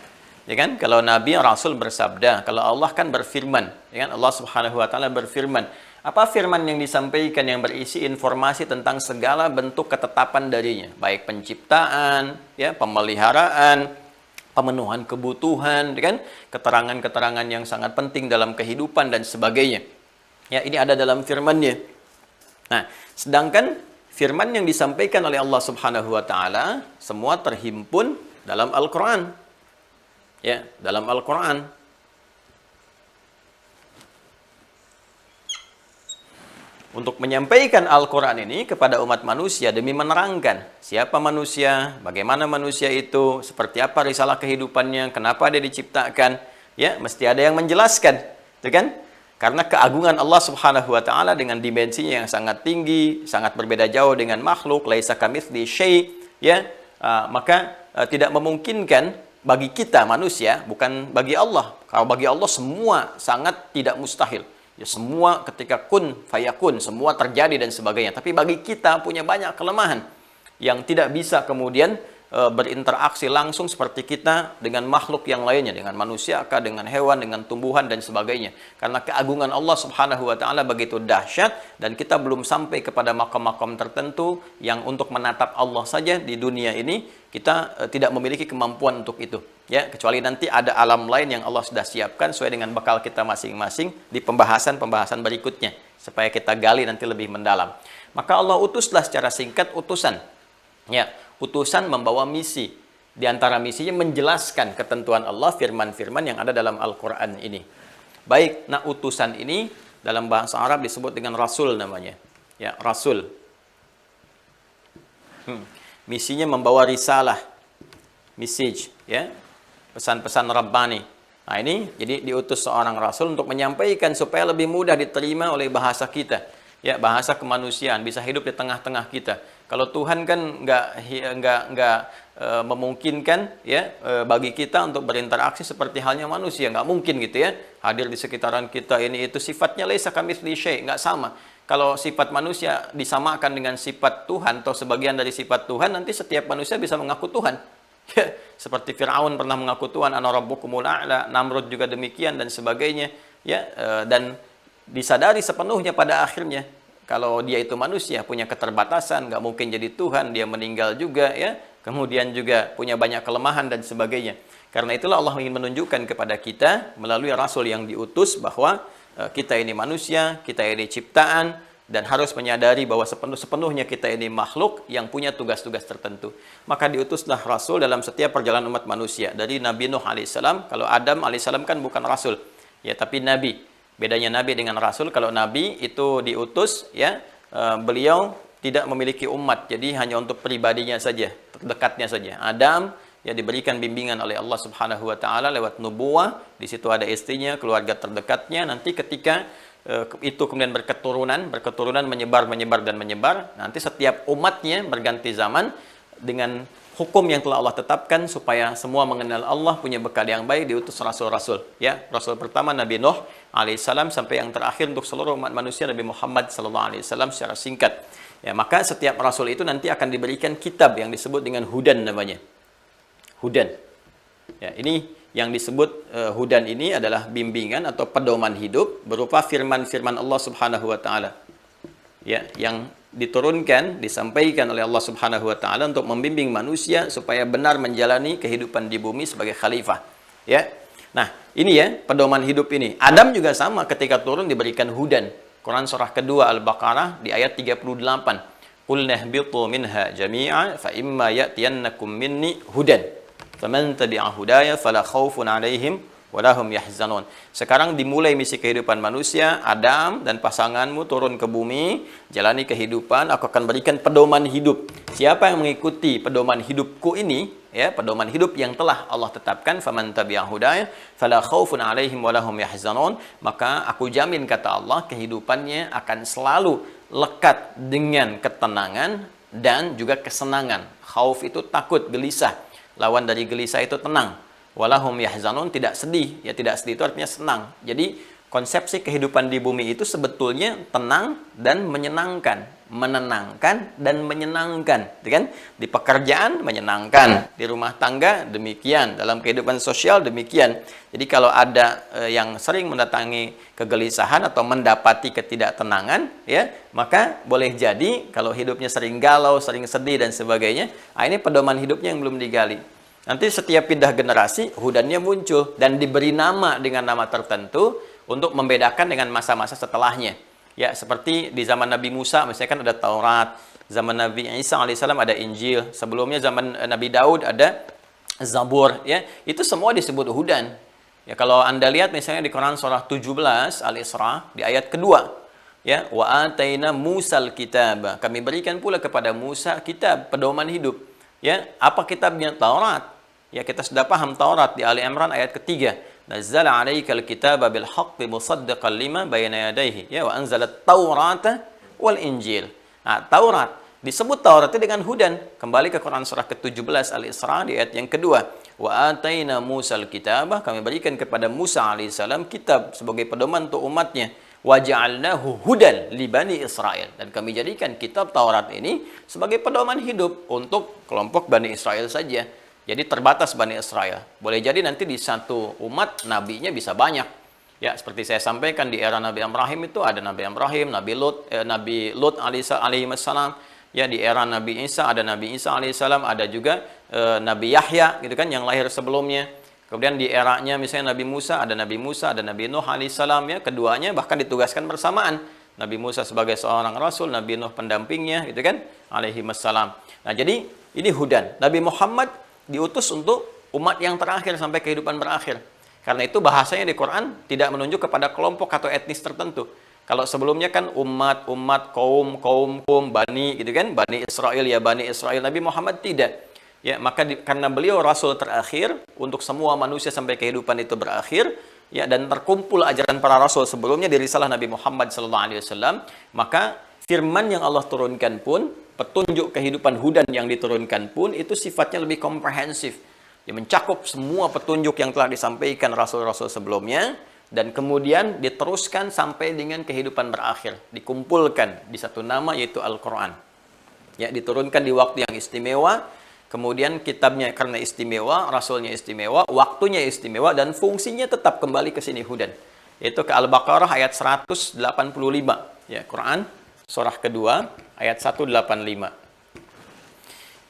Speaker 1: ya kan? Kalau Nabi Rasul bersabda, kalau Allah kan berfirman, ya kan? Allah Subhanahu wa Ta'ala berfirman. Apa firman yang disampaikan yang berisi informasi tentang segala bentuk ketetapan darinya, baik penciptaan, ya, pemeliharaan, pemenuhan kebutuhan, ya kan? Keterangan-keterangan yang sangat penting dalam kehidupan dan sebagainya. Ya, ini ada dalam firman-Nya. Nah, sedangkan firman yang disampaikan oleh Allah Subhanahu wa Ta'ala semua terhimpun dalam Al-Qur'an. Ya, dalam Al-Quran. Untuk menyampaikan Al-Quran ini kepada umat manusia demi menerangkan siapa manusia, bagaimana manusia itu, seperti apa risalah kehidupannya, kenapa dia diciptakan, ya, mesti ada yang menjelaskan, itu kan? Karena keagungan Allah Subhanahu wa Ta'ala dengan dimensinya yang sangat tinggi, sangat berbeda jauh dengan makhluk, laisa kamitslihi syai', ya, maka tidak memungkinkan bagi kita manusia, bukan bagi Allah. Kalau bagi Allah semua sangat tidak mustahil. Ya, semua ketika kun fayakun, semua terjadi dan sebagainya. Tapi bagi kita punya banyak kelemahan yang tidak bisa kemudian berinteraksi langsung seperti kita dengan makhluk yang lainnya, dengan manusia kah, dengan hewan, dengan tumbuhan dan sebagainya. Karena keagungan Allah Subhanahu wa taala begitu dahsyat dan kita belum sampai kepada makam-makam tertentu yang untuk menatap Allah saja di dunia ini kita tidak memiliki kemampuan untuk itu. Ya, kecuali nanti ada alam lain yang Allah sudah siapkan sesuai dengan bekal kita masing-masing di pembahasan-pembahasan berikutnya supaya kita gali nanti lebih mendalam. Maka Allah utuslah secara singkat utusan. Ya, utusan membawa misi. Di antara misinya menjelaskan ketentuan Allah, firman-firman yang ada dalam Al-Quran ini. Baik, nah utusan ini dalam bahasa Arab disebut dengan rasul namanya. Ya, rasul. Misinya membawa risalah, message, ya, pesan-pesan Rabbani. Nah ini, jadi diutus seorang rasul untuk menyampaikan supaya lebih mudah diterima oleh bahasa kita. Ya, bahasa kemanusiaan, bisa hidup di tengah-tengah kita. Kalau Tuhan kan nggak memungkinkan ya bagi kita untuk berinteraksi seperti halnya manusia, nggak mungkin gitu ya. Hadir di sekitaran kita ini itu sifatnya laisa kamitsli syai', nggak sama. Kalau sifat manusia disamakan dengan sifat Tuhan atau sebagian dari sifat Tuhan, nanti setiap manusia bisa mengaku Tuhan. Ya, seperti Fir'aun pernah mengaku Tuhan, ana rabbukumul a'la, Namrud juga demikian dan sebagainya. Ya, dan disadari sepenuhnya pada akhirnya kalau dia itu manusia, punya keterbatasan, nggak mungkin jadi Tuhan, dia meninggal juga ya, kemudian juga punya banyak kelemahan dan sebagainya. Karena itulah Allah ingin menunjukkan kepada kita melalui rasul yang diutus bahwa kita ini manusia, kita ini ciptaan, dan harus menyadari bahwa sepenuhnya kita ini makhluk yang punya tugas-tugas tertentu. Maka diutuslah rasul dalam setiap perjalanan umat manusia. Dari Nabi Nuh alaihissalam, kalau Adam alaihissalam kan bukan rasul, ya tapi nabi. Bedanya nabi dengan rasul, kalau nabi itu diutus, ya beliau tidak memiliki umat, jadi hanya untuk pribadinya saja, terdekatnya saja. Adam ya diberikan bimbingan oleh Allah Subhanahu wa taala lewat nubuwah, di situ ada istrinya, keluarga terdekatnya. Nanti ketika itu kemudian berketurunan menyebar dan menyebar, nanti setiap umatnya berganti zaman dengan hukum yang telah Allah tetapkan supaya semua mengenal Allah, punya bekal yang baik, diutus rasul-rasul. Ya, rasul pertama Nabi Nuh alaihissalam sampai yang terakhir untuk seluruh umat manusia Nabi Muhammad sallallahu alaihi wasallam secara singkat. Ya, maka setiap rasul itu nanti akan diberikan kitab yang disebut dengan hudan namanya. Hudan. Ya, ini yang disebut hudan ini adalah bimbingan atau pedoman hidup berupa firman-firman Allah Subhanahu wa taala. Ya, yang diturunkan, disampaikan oleh Allah Subhanahu wa taala untuk membimbing manusia supaya benar menjalani kehidupan di bumi sebagai khalifah. Ya. Nah, ini ya pedoman hidup ini. Adam juga sama, ketika turun diberikan hudan. Quran surah kedua Al-Baqarah di ayat 38. Qul nahbitu minha jami'a fa imma ya'tiyannakum minni hudan. Faman tabi'a hudaya fala khaufun 'alaihim walahum yahzanun. Sekarang dimulai misi kehidupan manusia. Adam dan pasanganmu turun ke bumi, jalani kehidupan, aku akan berikan pedoman hidup. Siapa yang mengikuti pedoman hidupku ini, ya, pedoman hidup yang telah Allah tetapkan, faman tabi'a hudaya fala khaufun 'alaihim walahum yahzanun, maka aku jamin, kata Allah, kehidupannya akan selalu lekat dengan ketenangan dan juga kesenangan. Khauf itu takut, gelisah. Lawan dari gelisah itu tenang. Walahum yahzanun, tidak sedih. Ya, tidak sedih itu artinya senang. Jadi konsepsi kehidupan di bumi itu sebetulnya tenang dan menyenangkan, menenangkan dan menyenangkan, kan? Di pekerjaan menyenangkan, di rumah tangga demikian, dalam kehidupan sosial demikian. Jadi kalau ada yang sering mendatangi kegelisahan atau mendapati ketidaktenangan, ya, maka boleh jadi kalau hidupnya sering galau, sering sedih dan sebagainya, ini pedoman hidupnya yang belum digali. Nanti setiap pindah generasi, hudannya muncul dan diberi nama dengan nama tertentu untuk membedakan dengan masa-masa setelahnya. Ya, seperti di zaman Nabi Musa, misalnya kan ada Taurat, zaman Nabi Isa alaihissalam ada Injil, sebelumnya zaman Nabi Daud ada Zabur, ya. Itu semua disebut hudan. Ya, kalau Anda lihat misalnya di Quran surah 17 Al-Isra di ayat kedua, ya, wa ataina Musal kitab. Kami berikan pula kepada Musa kitab, pedoman hidup. Ya, apa kitabnya? Taurat. Ya, kita sudah paham Taurat di Ali Imran ayat ketiga. Nazzala 'alaikal kitaba bil haqqi musaddiqan lima bayna yadayhi. Ya, wa anzalat Taurata wal Injil. Nah, Taurat disebut Taurat itu dengan hudan. Kembali ke Quran surah ke-17 Al-Isra di ayat yang kedua. Wa ataina Musal kitabah, kami berikan kepada Musa alaihissalam kitab sebagai pedoman untuk umatnya. wa ja'alnahu hudan li bani Israil, dan kami jadikan kitab Taurat ini sebagai pedoman hidup untuk kelompok Bani Israel saja. Jadi terbatas Bani Israel. Boleh jadi nanti di satu umat nabinya bisa banyak. Ya, seperti saya sampaikan di era Nabi Ibrahim itu ada Nabi Ibrahim, Nabi Lut alaihi wassalam. Ya, di era Nabi Isa ada Nabi Isa alaihissalam, ada juga Nabi Yahya gitu kan yang lahir sebelumnya. Kemudian di eranya misalnya Nabi Musa, ada Nabi Musa, ada Nabi Nuh alaihissalam, ya, keduanya bahkan ditugaskan bersamaan. Nabi Musa sebagai seorang rasul, Nabi Nuh pendampingnya, gitu kan, alaihi wassalam. Nah, jadi ini hudan. Nabi Muhammad diutus untuk umat yang terakhir sampai kehidupan berakhir. Karena itu bahasanya di Quran tidak menunjuk kepada kelompok atau etnis tertentu. Kalau sebelumnya kan umat, kaum, bani, gitu kan, Bani Israel, ya Bani Israel. Nabi Muhammad tidak. Ya, maka karena beliau rasul terakhir untuk semua manusia sampai kehidupan itu berakhir, ya, dan terkumpul ajaran para rasul sebelumnya di risalah Nabi Muhammad SAW, maka firman yang Allah turunkan pun, petunjuk kehidupan hudan yang diturunkan pun itu sifatnya lebih komprehensif. Dia mencakup semua petunjuk yang telah disampaikan rasul-rasul sebelumnya dan kemudian diteruskan sampai dengan kehidupan berakhir, dikumpulkan di satu nama yaitu Al-Qur'an. Ya, diturunkan di waktu yang istimewa. Kemudian kitabnya karena istimewa, rasulnya istimewa, waktunya istimewa, dan fungsinya tetap kembali ke sini hudan. Itu ke Al-Baqarah ayat 185. Ya, Quran surah kedua ayat 185.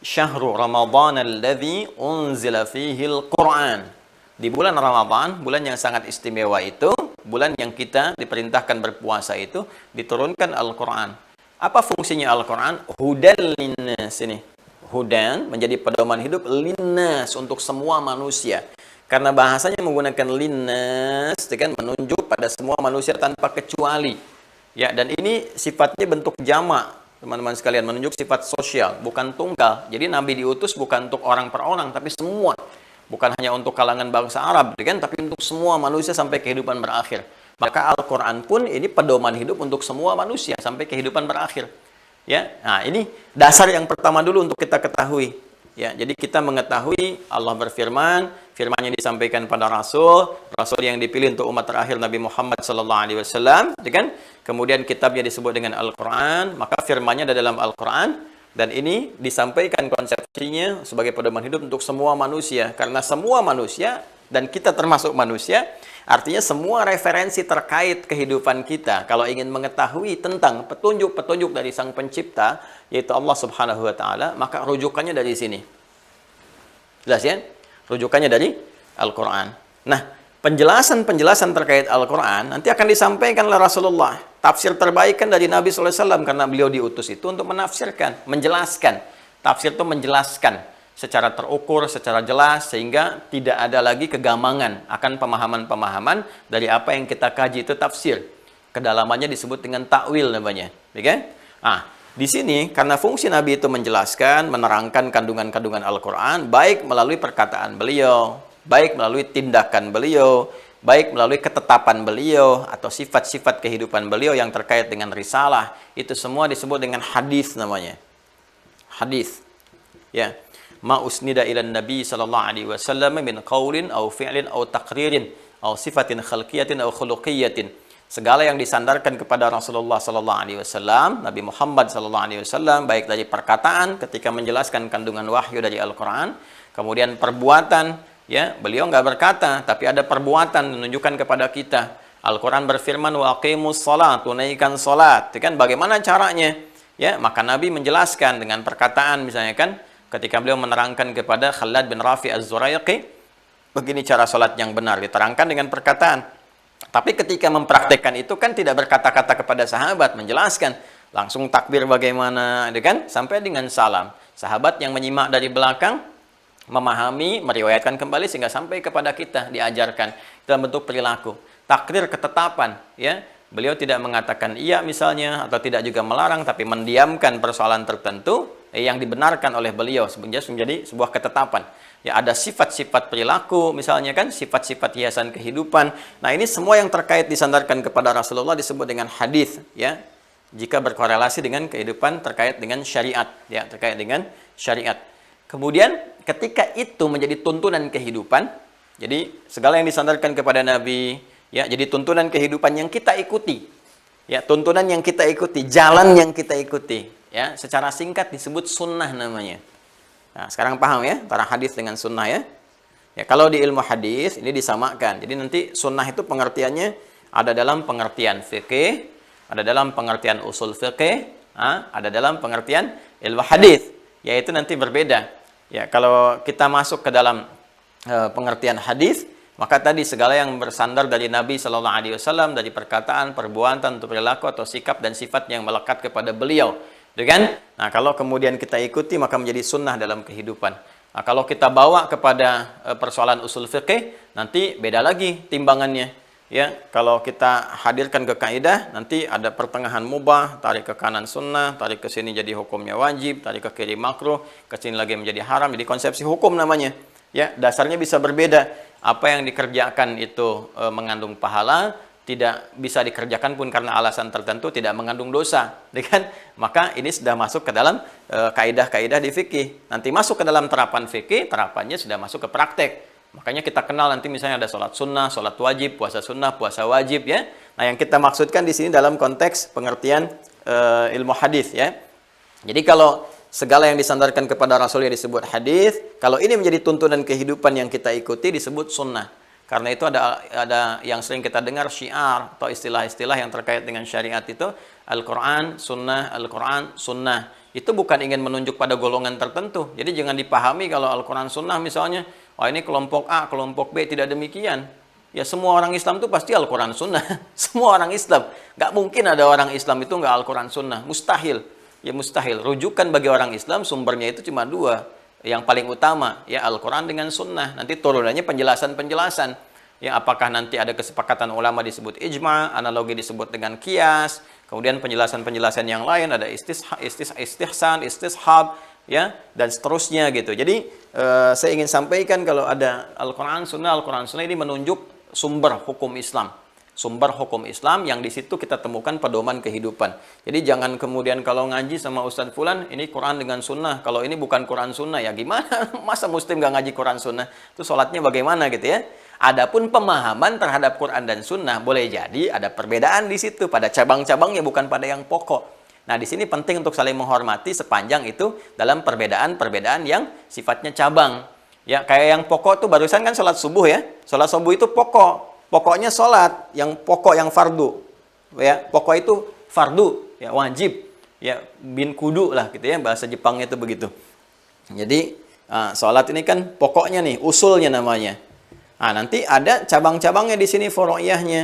Speaker 1: Syahrul Ramadan alladzi unzila fihi al-Quran. Di bulan Ramadan, bulan yang sangat istimewa itu, bulan yang kita diperintahkan berpuasa itu, diturunkan Al-Quran. Apa fungsinya Al-Quran? Hudan linnas ini. Hudan menjadi pedoman hidup linnas untuk semua manusia. Karena bahasanya menggunakan linnas, kan, menunjuk pada semua manusia tanpa kecuali. Ya, dan ini sifatnya bentuk jamak, teman-teman sekalian, menunjuk sifat sosial, bukan tunggal. Jadi Nabi diutus bukan untuk orang per orang, tapi semua. Bukan hanya untuk kalangan bangsa Arab, kan, tapi untuk semua manusia sampai kehidupan berakhir. Maka Al-Quran pun ini pedoman hidup untuk semua manusia sampai kehidupan berakhir. Ya, nah ini dasar yang pertama dulu untuk kita ketahui. Ya, jadi kita mengetahui Allah berfirman, firman-Nya disampaikan pada Rasul yang dipilih untuk umat terakhir Nabi Muhammad SAW, kan? Kemudian kitabnya disebut dengan Al-Quran, maka firman-Nya ada dalam Al-Quran, dan ini disampaikan konsepsinya sebagai pedoman hidup untuk semua manusia, karena semua manusia dan kita termasuk manusia. Artinya semua referensi terkait kehidupan kita, kalau ingin mengetahui tentang petunjuk-petunjuk dari Sang Pencipta, yaitu Allah Subhanahu wa Ta'ala, maka rujukannya dari sini. Jelas ya? Rujukannya dari Al-Quran. Nah, penjelasan-penjelasan terkait Al-Quran nanti akan disampaikan oleh Rasulullah. Tafsir terbaik kan dari Nabi SAW, karena beliau diutus itu untuk menafsirkan, menjelaskan. Tafsir itu menjelaskan secara terukur, secara jelas, sehingga tidak ada lagi kegamangan akan pemahaman-pemahaman dari apa yang kita kaji itu tafsir. Kedalamannya disebut dengan takwil namanya. Oke? Ah, di sini karena fungsi Nabi itu menjelaskan, menerangkan kandungan-kandungan Al-Quran, baik melalui perkataan beliau, baik melalui tindakan beliau, baik melalui ketetapan beliau, atau sifat-sifat kehidupan beliau yang terkait dengan risalah, itu semua disebut dengan hadis namanya. Hadis. Ya. Ma usnida ila Nabi sallallahu alaihi wasallam min qaulin aw fi'lin aw taqririn aw sifatin khalqiyatin aw khuluqiyatin. Segala yang disandarkan kepada Rasulullah sallallahu alaihi wasallam, Nabi Muhammad sallallahu alaihi wasallam, baik dari perkataan ketika menjelaskan kandungan wahyu dari Al-Qur'an, kemudian perbuatan, ya, beliau nggak berkata, tapi ada perbuatan menunjukkan kepada kita. Al-Qur'an berfirman wa aqimus shalah, tunaikan salat, kan, bagaimana caranya? Ya, maka Nabi menjelaskan dengan perkataan, misalnya kan, ketika beliau menerangkan kepada Khalad bin Rafi Az-Zuraiqi, begini cara salat yang benar, diterangkan dengan perkataan. Tapi ketika mempraktekkan itu kan tidak berkata-kata kepada sahabat, menjelaskan, langsung takbir bagaimana, kan, sampai dengan salam. Sahabat yang menyimak dari belakang, memahami, meriwayatkan kembali sehingga sampai kepada kita diajarkan dalam bentuk perilaku. Takdir ketetapan, ya. Beliau tidak mengatakan iya misalnya, atau tidak juga melarang, tapi mendiamkan persoalan tertentu yang dibenarkan oleh beliau menjadi sebuah ketetapan. Ya, ada sifat-sifat perilaku misalnya kan, sifat-sifat hiasan kehidupan. Nah, ini semua yang terkait disandarkan kepada Rasulullah disebut dengan hadis, ya. Jika berkorelasi dengan kehidupan terkait dengan syariat, ya, terkait dengan syariat. Kemudian ketika itu menjadi tuntunan kehidupan, jadi segala yang disandarkan kepada Nabi, ya, jadi tuntunan kehidupan yang kita ikuti. Ya, tuntunan yang kita ikuti, jalan yang kita ikuti. Ya, secara singkat disebut sunnah namanya. Nah, sekarang paham ya, antara hadis dengan sunnah ya. Ya, kalau di ilmu hadis ini disamakan. Jadi nanti sunnah itu pengertiannya ada dalam pengertian fikih, ada dalam pengertian usul fikih, ada dalam pengertian ilmu hadis. Yaitu nanti berbeda. Ya, kalau kita masuk ke dalam pengertian hadis, maka tadi segala yang bersandar dari Nabi Shallallahu Alaihi Wasallam, dari perkataan, perbuatan, perilaku atau sikap dan sifat yang melekat kepada beliau, kan? Nah, kalau kemudian kita ikuti maka menjadi sunnah dalam kehidupan. Nah, kalau kita bawa kepada persoalan usul fikih, nanti beda lagi timbangannya. Ya, kalau kita hadirkan ke kaidah, nanti ada pertengahan mubah, tarik ke kanan sunnah, tarik ke sini jadi hukumnya wajib, tarik ke kiri makruh, ke sini lagi menjadi haram. Jadi konsepsi hukum namanya. Ya, dasarnya bisa berbeda. Apa yang dikerjakan itu mengandung pahala, tidak bisa dikerjakan pun karena alasan tertentu tidak mengandung dosa, kan? Maka ini sudah masuk ke dalam kaidah-kaidah di fikih. Nanti masuk ke dalam terapan fikih, terapannya sudah masuk ke praktek. Makanya kita kenal nanti misalnya ada sholat sunnah, sholat wajib, puasa sunnah, puasa wajib ya. Nah, yang kita maksudkan di sini dalam konteks pengertian ilmu hadis ya. Jadi kalau segala yang disandarkan kepada Rasul yang disebut hadis, kalau ini menjadi tuntunan kehidupan yang kita ikuti disebut sunnah. Karena itu ada yang sering kita dengar syiar atau istilah-istilah yang terkait dengan syariat itu Al-Quran, Sunnah, Al-Quran, Sunnah. Itu bukan ingin menunjuk pada golongan tertentu. Jadi jangan dipahami kalau Al-Quran, Sunnah misalnya, wah ini kelompok A, kelompok B, tidak demikian. Ya semua orang Islam itu pasti Al-Quran, Sunnah. Semua orang Islam. Nggak mungkin ada orang Islam itu nggak Al-Quran, Sunnah. Mustahil. Ya mustahil. Rujukan bagi orang Islam sumbernya itu cuma dua. Yang paling utama ya Al-Quran dengan Sunnah. Nanti turunannya penjelasan-penjelasan. Ya apakah nanti ada kesepakatan ulama disebut ijma, analogi disebut dengan kias, kemudian penjelasan-penjelasan yang lain ada istihsan, istishab, ya dan seterusnya gitu. Jadi saya ingin sampaikan kalau ada Al-Quran Sunnah ini menunjuk sumber hukum Islam. Sumber hukum Islam yang di situ kita temukan pedoman kehidupan. Jadi jangan kemudian kalau ngaji sama Ustadz Fulan, ini Quran dengan Sunnah. Kalau ini bukan Quran Sunnah, ya gimana? Masa Muslim gak ngaji Quran Sunnah? Itu sholatnya bagaimana gitu ya? Adapun pemahaman terhadap Quran dan Sunnah, boleh jadi ada perbedaan di situ. Pada cabang-cabangnya, bukan pada yang pokok. Nah, di sini penting untuk saling menghormati sepanjang itu dalam perbedaan-perbedaan yang sifatnya cabang. Ya, kayak yang pokok tuh barusan kan sholat subuh ya. Sholat subuh itu pokok. Pokoknya sholat yang pokok yang fardu, ya pokok itu fardu, ya wajib, ya bin kudu lah gitu ya bahasa Jepangnya itu begitu. Jadi sholat ini kan pokoknya nih, usulnya namanya. Nah nanti ada cabang-cabangnya di sini furu'iyahnya,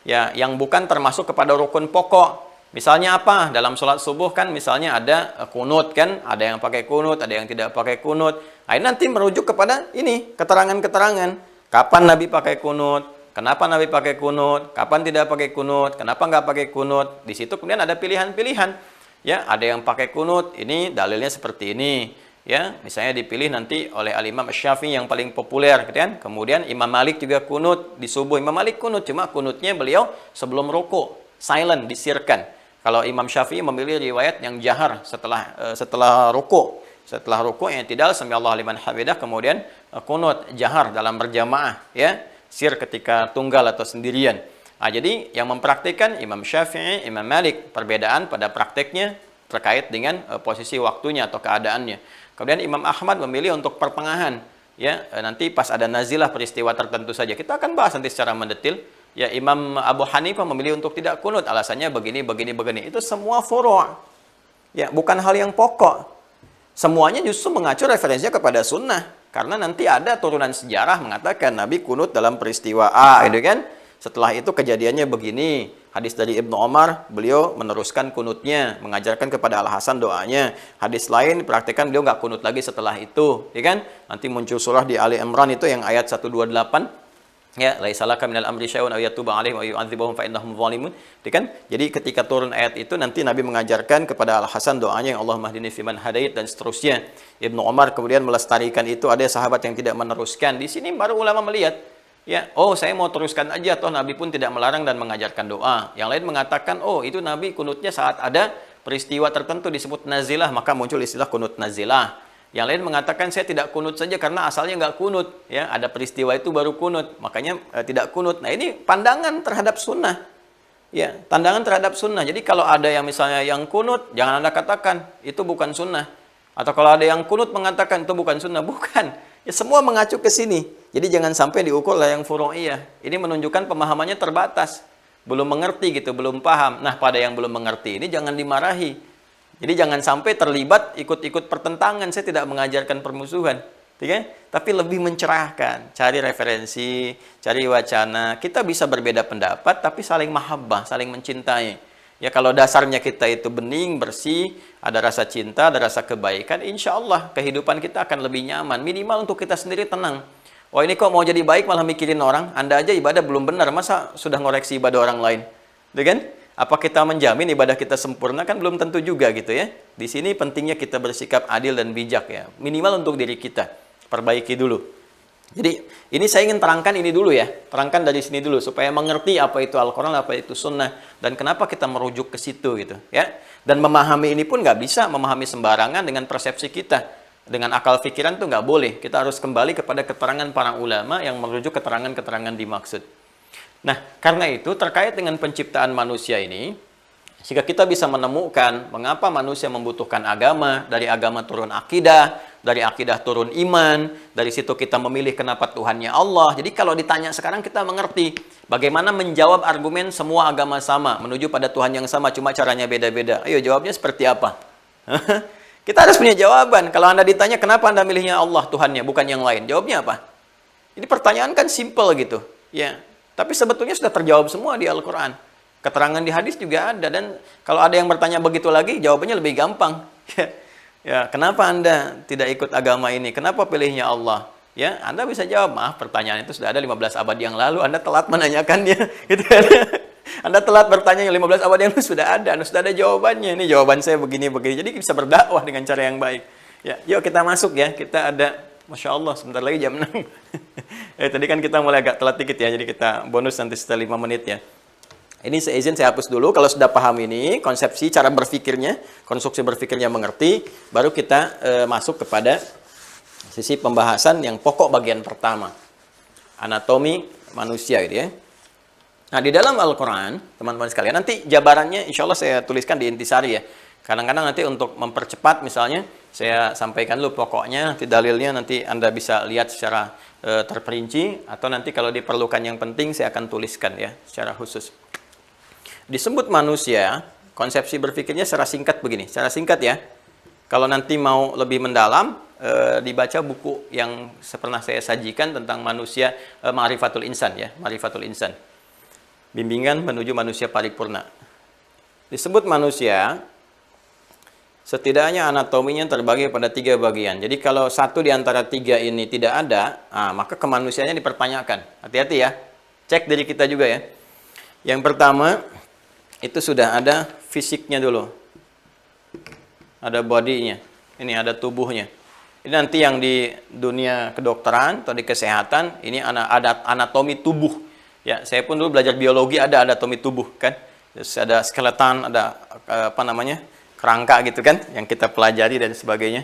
Speaker 1: ya yang bukan termasuk kepada rukun pokok. Misalnya apa? Dalam sholat subuh kan misalnya ada kunut kan, ada yang pakai kunut, ada yang tidak pakai kunut. Nah, ini nanti merujuk kepada ini keterangan-keterangan. Kapan Nabi pakai kunut? Kenapa Nabi pakai kunut? Kapan tidak pakai kunut? Kenapa nggak pakai kunut? Di situ kemudian ada pilihan-pilihan. Ya, ada yang pakai kunut, ini dalilnya seperti ini. Ya, misalnya dipilih nanti oleh Al-Imam Syafi'i yang paling populer, gitu kan? Kemudian Imam Malik juga kunut di subuh. Imam Malik kunut, cuma kunutnya beliau sebelum ruku, silent, disirkan. Kalau Imam Syafi'i memilih riwayat yang jahar setelah ruku. Setelah ruku yang tidak sami Allahu liman hamidah, kemudian kunut jahar dalam berjamaah, ya. Sir ketika tunggal atau sendirian. Nah, jadi yang mempraktikkan Imam Syafi'i, Imam Malik, perbedaan pada prakteknya terkait dengan posisi waktunya atau keadaannya. Kemudian Imam Ahmad memilih untuk pertengahan, ya nanti pas ada nazilah peristiwa tertentu saja. Kita akan bahas nanti secara mendetil. Ya Imam Abu Hanifah memilih untuk tidak kunut, alasannya begini. Itu semua furu'. Ya, bukan hal yang pokok. Semuanya justru mengacu referensinya kepada sunnah. Karena nanti ada turunan sejarah mengatakan Nabi kunut dalam peristiwa A, gitu kan? Setelah itu kejadiannya begini. Hadis dari Ibnu Umar, beliau meneruskan kunutnya, mengajarkan kepada Al-Hasan doanya. Hadis lain praktekkan beliau nggak kunut lagi setelah itu, ya kan? Nanti muncul surah di Ali Imran itu yang ayat 128. Ya, laisalaka minal amri syai'un aw yatuba 'alaihim aw yu'adzibahum fa innahum zalimun. Kan? Jadi ketika turun ayat itu nanti Nabi mengajarkan kepada Al-Hasan doanya yang Allahumma hdini fiman hadait dan seterusnya. Ibnu Umar kemudian melestarikan itu, ada sahabat yang tidak meneruskan. Di sini baru ulama melihat, ya, oh saya mau teruskan aja toh Nabi pun tidak melarang dan mengajarkan doa. Yang lain mengatakan, oh itu Nabi kunutnya saat ada peristiwa tertentu disebut nazilah, maka muncul istilah kunut nazilah. Yang lain mengatakan saya tidak kunut saja karena asalnya nggak kunut, ya ada peristiwa itu baru kunut, makanya tidak kunut. Nah ini pandangan terhadap sunnah. Ya, tandangan terhadap sunnah. Jadi kalau ada yang misalnya yang kunut, jangan Anda katakan itu bukan sunnah. Atau kalau ada yang kunut mengatakan itu bukan sunnah, bukan. Ya semua mengacu ke sini. Jadi jangan sampai diukur lah yang furu'iyah. Ini menunjukkan pemahamannya terbatas. Belum mengerti gitu, belum paham. Nah, pada yang belum mengerti ini jangan dimarahi. Jadi jangan sampai terlibat ikut-ikut pertentangan. Saya tidak mengajarkan permusuhan. Ya? Tapi lebih mencerahkan, cari referensi, cari wacana. Kita bisa berbeda pendapat, tapi saling mahabbah, saling mencintai. Ya kalau dasarnya kita itu bening, bersih, ada rasa cinta, ada rasa kebaikan, insya Allah kehidupan kita akan lebih nyaman. Minimal untuk kita sendiri tenang. Oh ini kok mau jadi baik malah mikirin orang? Anda aja ibadah belum benar, masa sudah ngoreksi ibadah orang lain? Gitu kan? Apa kita menjamin ibadah kita sempurna? Kan belum tentu juga gitu ya. Di sini pentingnya kita bersikap adil dan bijak ya. Minimal untuk diri kita. Perbaiki dulu. Jadi ini saya ingin terangkan ini dulu ya. Terangkan dari sini dulu supaya mengerti apa itu Al-Quran, apa itu Sunnah. Dan kenapa kita merujuk ke situ gitu ya. Dan memahami ini pun nggak bisa memahami sembarangan dengan persepsi kita. Dengan akal pikiran tuh nggak boleh. Kita harus kembali kepada keterangan para ulama yang merujuk keterangan-keterangan dimaksud. Nah, karena itu terkait dengan penciptaan manusia ini, sehingga kita bisa menemukan mengapa manusia membutuhkan agama, dari agama turun akidah, dari akidah turun iman, dari situ kita memilih kenapa Tuhannya Allah. Jadi kalau ditanya sekarang kita mengerti bagaimana menjawab argumen semua agama sama, menuju pada Tuhan yang sama, cuma caranya beda-beda. Ayo jawabnya seperti apa? Kita harus punya jawaban. Kalau Anda ditanya kenapa Anda milihnya Allah Tuhannya, bukan yang lain, jawabnya apa? Ini pertanyaan kan simple gitu. Ya, tapi sebetulnya sudah terjawab semua di Al-Quran. Keterangan di hadis juga ada, dan kalau ada yang bertanya begitu lagi, jawabannya lebih gampang. Ya, kenapa Anda tidak ikut agama ini? Kenapa pilihnya Allah? Ya, Anda bisa jawab, maaf pertanyaan itu sudah ada 15 abad yang lalu, Anda telat menanyakannya. Gitu kan? Anda telat bertanya yang 15 abad yang lalu sudah ada jawabannya. Ini jawaban saya begini-begini. Jadi bisa berdakwah dengan cara yang baik. Ya, yuk kita masuk ya. Kita ada, Masya Allah, sebentar lagi jam 6. Tadi kan kita mulai agak telat dikit ya, jadi kita bonus nanti setelah 5 menit ya. Ini saya izin saya hapus dulu. Kalau sudah paham ini, konsepsi, cara berpikirnya, konstruksi berpikirnya mengerti, baru kita masuk kepada sisi pembahasan yang pokok bagian pertama. Anatomi manusia gitu ya. Nah, di dalam Al-Quran, teman-teman sekalian, nanti jabarannya insya Allah saya tuliskan di intisari ya. Kadang-kadang nanti untuk mempercepat misalnya, saya sampaikan dulu pokoknya, nanti dalilnya nanti Anda bisa lihat secara terperinci, atau nanti kalau diperlukan yang penting saya akan tuliskan ya, secara khusus. Disebut manusia, konsepsi berpikirnya secara singkat begini. Secara singkat ya, kalau nanti mau lebih mendalam, dibaca buku yang pernah saya sajikan tentang manusia, Ma'rifatul Insan ya, Ma'rifatul Insan. Bimbingan menuju manusia paripurna. Disebut manusia, setidaknya anatominya terbagi pada 3 bagian. Jadi kalau satu di antara 3 ini tidak ada, maka kemanusiaannya dipertanyakan. Hati-hati ya, cek diri kita juga ya. Yang pertama, itu sudah ada fisiknya dulu. Ada bodinya. Ini ada tubuhnya. Ini nanti yang di dunia kedokteran atau di kesehatan, ini ada anatomi tubuh. Ya, saya pun dulu belajar biologi ada anatomi tubuh kan. Terus ada skeleton, ada kerangka gitu kan yang kita pelajari dan sebagainya.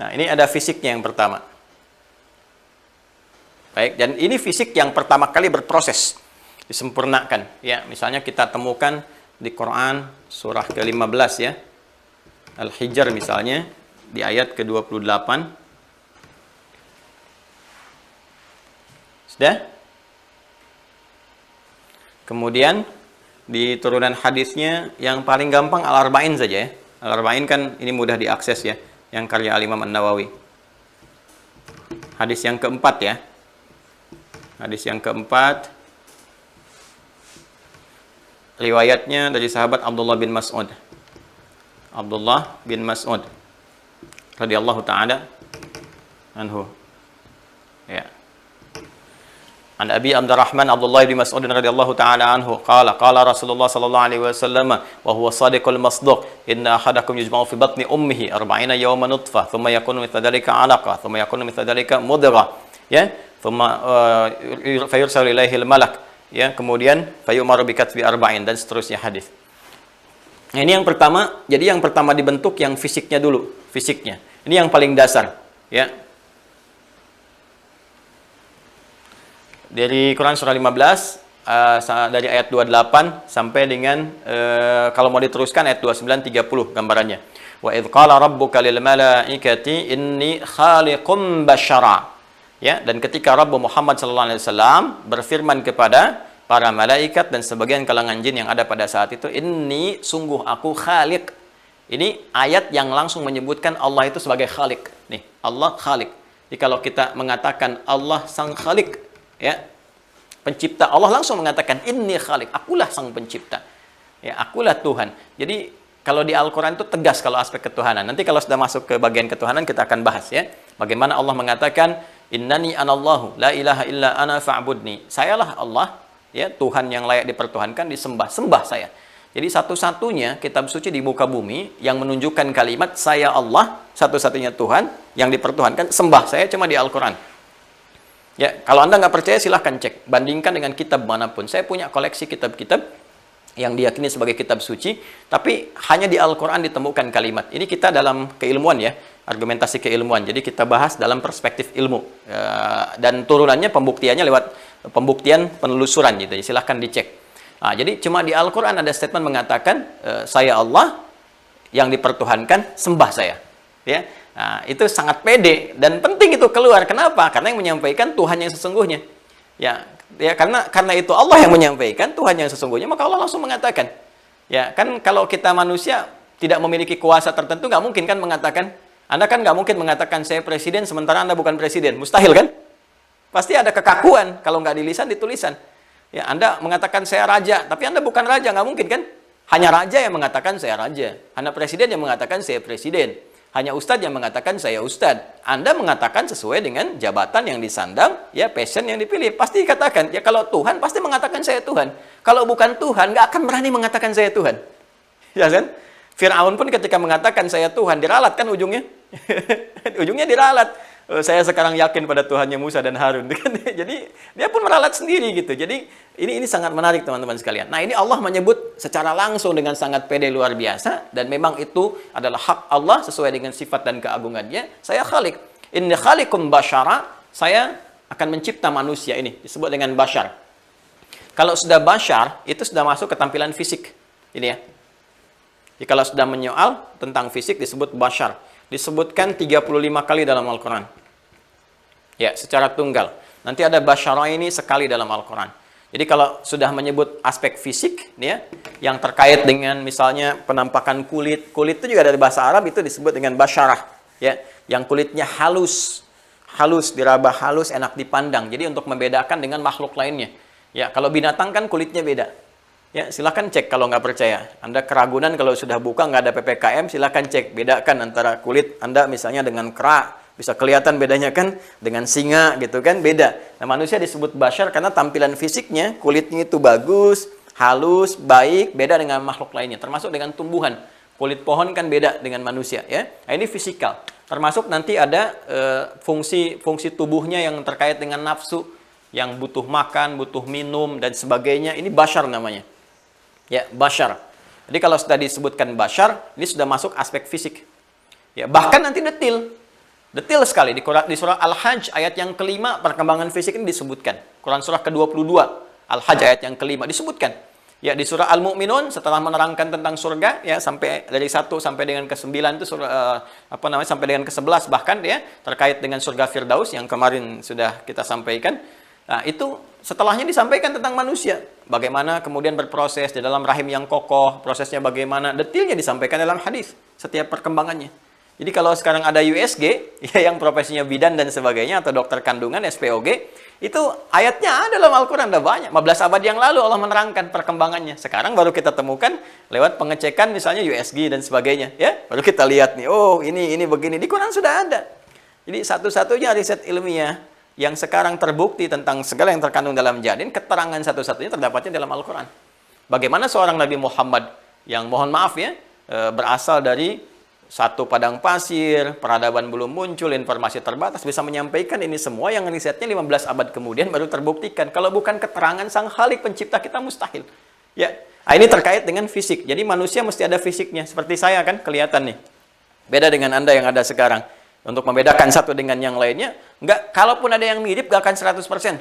Speaker 1: Nah, ini ada fisiknya yang pertama. Baik, dan ini fisik yang pertama kali berproses, disempurnakan. Ya, misalnya kita temukan di Quran surah ke-15 ya. Al-Hijr misalnya di ayat ke-28. Sudah? Kemudian di turunan hadisnya yang paling gampang Al-Arba'in saja ya. Al-Arba'in kan ini mudah diakses ya, yang karya Al-Imam An-Nawawi. Hadis yang keempat ya. Hadis yang keempat, riwayatnya dari sahabat Abdullah bin Mas'ud. Abdullah bin Mas'ud radhiyallahu taala anhu. Ya. An Abi Abdurrahman Abdullah bin Mas'ud radhiyallahu taala anhu qala Rasulullah sallallahu alaihi wasallam wa huwa shadiqul masduq inna ahadakum yujma'u fi batni ummihi 40 yawman nutfah thumma yakunu mithla dhalika 'alaqah thumma yakunu mithla dhalika mudghah ya thumma fayursalu ilaihi al-malak ya, kemudian fayumaru bikatbi arba'in dan seterusnya hadis. Nah, ini yang pertama. Jadi yang pertama dibentuk yang fisiknya dulu, fisiknya. Ini yang paling dasar, ya. Dari Quran surah 15 dari ayat 28 sampai dengan kalau mau diteruskan ayat 29 30 gambarannya. Wa idz qala rabbuka lil malaikati inni khaliqum basyara. Ya, dan ketika Rabb Muhammad sallallahu alaihi wasallam berfirman kepada para malaikat dan sebagian kalangan jin yang ada pada saat itu, inni sungguh aku khaliq. Ini ayat yang langsung menyebutkan Allah itu sebagai khaliq. Nih, Allah khaliq. Jadi kalau kita mengatakan Allah sang khaliq, ya, pencipta, Allah langsung mengatakan inni khaliq, akulah sang pencipta. Ya, akulah Tuhan. Jadi kalau di Al-Qur'an itu tegas kalau aspek ketuhanan. Nanti kalau sudah masuk ke bagian ketuhanan kita akan bahas ya. Bagaimana Allah mengatakan innani anallahu la ilaha illa ana fa'budni. Sayalah Allah, ya, Tuhan yang layak dipertuhankan, disembah, sembah saya. Jadi satu-satunya kitab suci di muka bumi yang menunjukkan kalimat saya Allah, satu-satunya Tuhan yang dipertuhankan, sembah saya, cuma di Al-Quran. Ya, kalau Anda nggak percaya silahkan cek, bandingkan dengan kitab manapun. Saya punya koleksi kitab-kitab yang diyakini sebagai kitab suci, tapi hanya di Al-Quran ditemukan kalimat. Ini kita dalam keilmuan ya, argumentasi keilmuan. Jadi kita bahas dalam perspektif ilmu. Dan turunannya pembuktiannya lewat pembuktian penelusuran gitu. Silahkan dicek. Nah, jadi cuma di Al-Quran ada statement mengatakan saya Allah yang dipertuhankan, sembah saya. Ya, nah, itu sangat pede dan penting itu keluar. Kenapa? Karena yang menyampaikan Tuhan yang sesungguhnya. Ya, karena itu Allah yang menyampaikan Tuhan yang sesungguhnya, maka Allah langsung mengatakan. Ya, kan kalau kita manusia tidak memiliki kuasa tertentu, nggak mungkin kan mengatakan. Anda kan nggak mungkin mengatakan saya presiden sementara Anda bukan presiden, mustahil kan? Pasti ada kekakuan kalau nggak di lisan, di tulisan. Ya, Anda mengatakan saya raja, tapi Anda bukan raja, nggak mungkin kan? Hanya raja yang mengatakan saya raja. Hanya presiden yang mengatakan saya presiden. Hanya ustadz yang mengatakan saya ustadz. Anda mengatakan sesuai dengan jabatan yang disandang, ya, passion yang dipilih. Pasti katakan, ya kalau Tuhan pasti mengatakan saya Tuhan. Kalau bukan Tuhan, nggak akan berani mengatakan saya Tuhan. Ya kan? Fir'aun pun ketika mengatakan saya Tuhan, diralat kan ujungnya? Ujungnya diralat. Saya sekarang yakin pada Tuhannya Musa dan Harun. Jadi dia pun meralat sendiri gitu. Jadi ini sangat menarik teman-teman sekalian. Nah, ini Allah menyebut secara langsung dengan sangat pede luar biasa, dan memang itu adalah hak Allah sesuai dengan sifat dan keagungannya. Saya khaliq. Inni khaliqum basyara, saya akan mencipta manusia, ini disebut dengan basyar. Kalau sudah basyar, itu sudah masuk ke tampilan fisik. Ini ya. Jadi kalau sudah menyoal tentang fisik disebut basyar. Disebutkan 35 kali dalam Al-Quran. Ya, secara tunggal. Nanti ada basyara ini sekali dalam Al-Quran. Jadi kalau sudah menyebut aspek fisik, ya, yang terkait dengan misalnya penampakan kulit. Kulit itu juga dari bahasa Arab itu disebut dengan basyarah. Ya, yang kulitnya halus. Halus, diraba halus, enak dipandang. Jadi untuk membedakan dengan makhluk lainnya. Ya, kalau binatang kan kulitnya beda. Ya, silakan cek kalau nggak percaya. Anda keragunan kalau sudah buka nggak ada PPKM, silakan cek. Bedakan antara kulit Anda misalnya dengan kera. Bisa kelihatan bedanya kan dengan singa gitu kan, beda. Nah, manusia disebut basyar karena tampilan fisiknya, kulitnya itu bagus, halus, baik, beda dengan makhluk lainnya. Termasuk dengan tumbuhan. Kulit pohon kan beda dengan manusia ya. Nah, ini fisikal. Termasuk nanti ada fungsi tubuhnya yang terkait dengan nafsu, yang butuh makan, butuh minum dan sebagainya. Ini basyar namanya. Ya, basyar. Jadi kalau sudah disebutkan basyar, ini sudah masuk aspek fisik. Ya, bahkan nanti detail sekali di surah Al-Hajj ayat yang kelima, perkembangan fisik ini disebutkan. Quran surah ke-22 Al-Hajj ayat yang kelima disebutkan. Ya, di surah Al-Mu'minun setelah menerangkan tentang surga, ya, sampai dari 1 sampai dengan ke-9 itu surah sampai dengan ke-11 bahkan ya, terkait dengan surga Firdaus yang kemarin sudah kita sampaikan. Nah, itu setelahnya disampaikan tentang manusia. Bagaimana kemudian berproses di dalam rahim yang kokoh, prosesnya bagaimana, detailnya disampaikan dalam hadis setiap perkembangannya. Jadi kalau sekarang ada USG, ya, yang profesinya bidan dan sebagainya, atau dokter kandungan, SPOG, itu ayatnya ada dalam Al-Quran, ada banyak. 15 abad yang lalu Allah menerangkan perkembangannya. Sekarang baru kita temukan lewat pengecekan misalnya USG dan sebagainya. Ya, baru kita lihat nih, oh ini begini. Di Quran sudah ada. Jadi satu-satunya riset ilmiah yang sekarang terbukti tentang segala yang terkandung dalam janin, keterangan satu-satunya terdapatnya dalam Al-Quran. Bagaimana seorang Nabi Muhammad yang mohon maaf ya, berasal dari satu padang pasir, peradaban belum muncul, informasi terbatas, bisa menyampaikan ini semua yang risetnya 15 abad kemudian baru terbuktikan. Kalau bukan keterangan Sang Khalik pencipta kita, mustahil. Ya, ini terkait dengan fisik. Jadi manusia mesti ada fisiknya. Seperti saya kan kelihatan nih. Beda dengan Anda yang ada sekarang. Untuk membedakan satu dengan yang lainnya, kalaupun ada yang mirip, nggak akan 100%.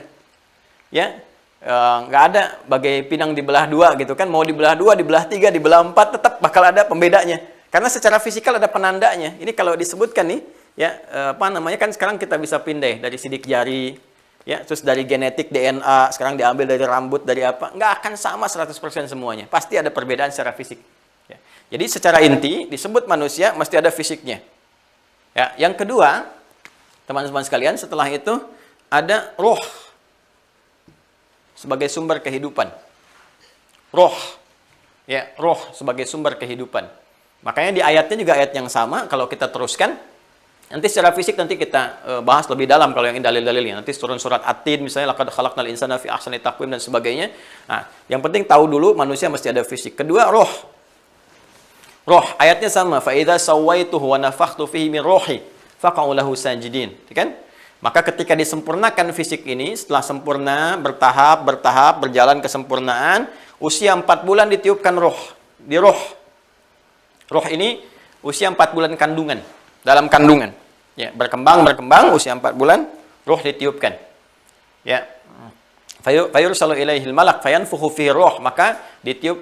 Speaker 1: Ya,
Speaker 2: nggak ada bagai pinang dibelah dua gitu kan, mau dibelah dua, dibelah tiga, dibelah empat, tetap bakal ada pembedanya. Karena secara fisikal ada penandanya. Ini kalau disebutkan nih, ya apa namanya kan sekarang kita bisa pindah dari sidik jari, ya terus dari genetik DNA, sekarang diambil dari rambut, dari apa, nggak akan sama 100% semuanya. Pasti ada perbedaan secara fisik. Ya. Jadi secara inti disebut manusia mesti ada fisiknya. Ya, yang kedua, teman-teman sekalian, setelah itu ada roh sebagai sumber kehidupan. Roh. Ya, roh sebagai sumber kehidupan. Makanya di ayatnya juga ayat yang sama, kalau kita teruskan, nanti secara fisik nanti kita bahas lebih dalam kalau yang dalil-dalilnya. Nanti turun surat At-Tin misalnya, laqad khalaqnal insana fi ahsani taqwim dan sebagainya. Nah, yang penting tahu dulu manusia mesti ada fisik. Kedua, roh. Roh, ayatnya sama, fa idza sawaituhu wa nafakhtu fihi min ruhi faqa'u lahu sajidin, kan? Maka ketika disempurnakan fisik ini, setelah sempurna, bertahap, berjalan kesempurnaan, usia 4 bulan ditiupkan roh. Di roh. Roh ini usia 4 bulan kandungan. Dalam kandungan. Ya, berkembang, usia 4 bulan, roh ditiupkan. Ya. Fayursalu ilaihil malak fayanfukhu fihi roh. Maka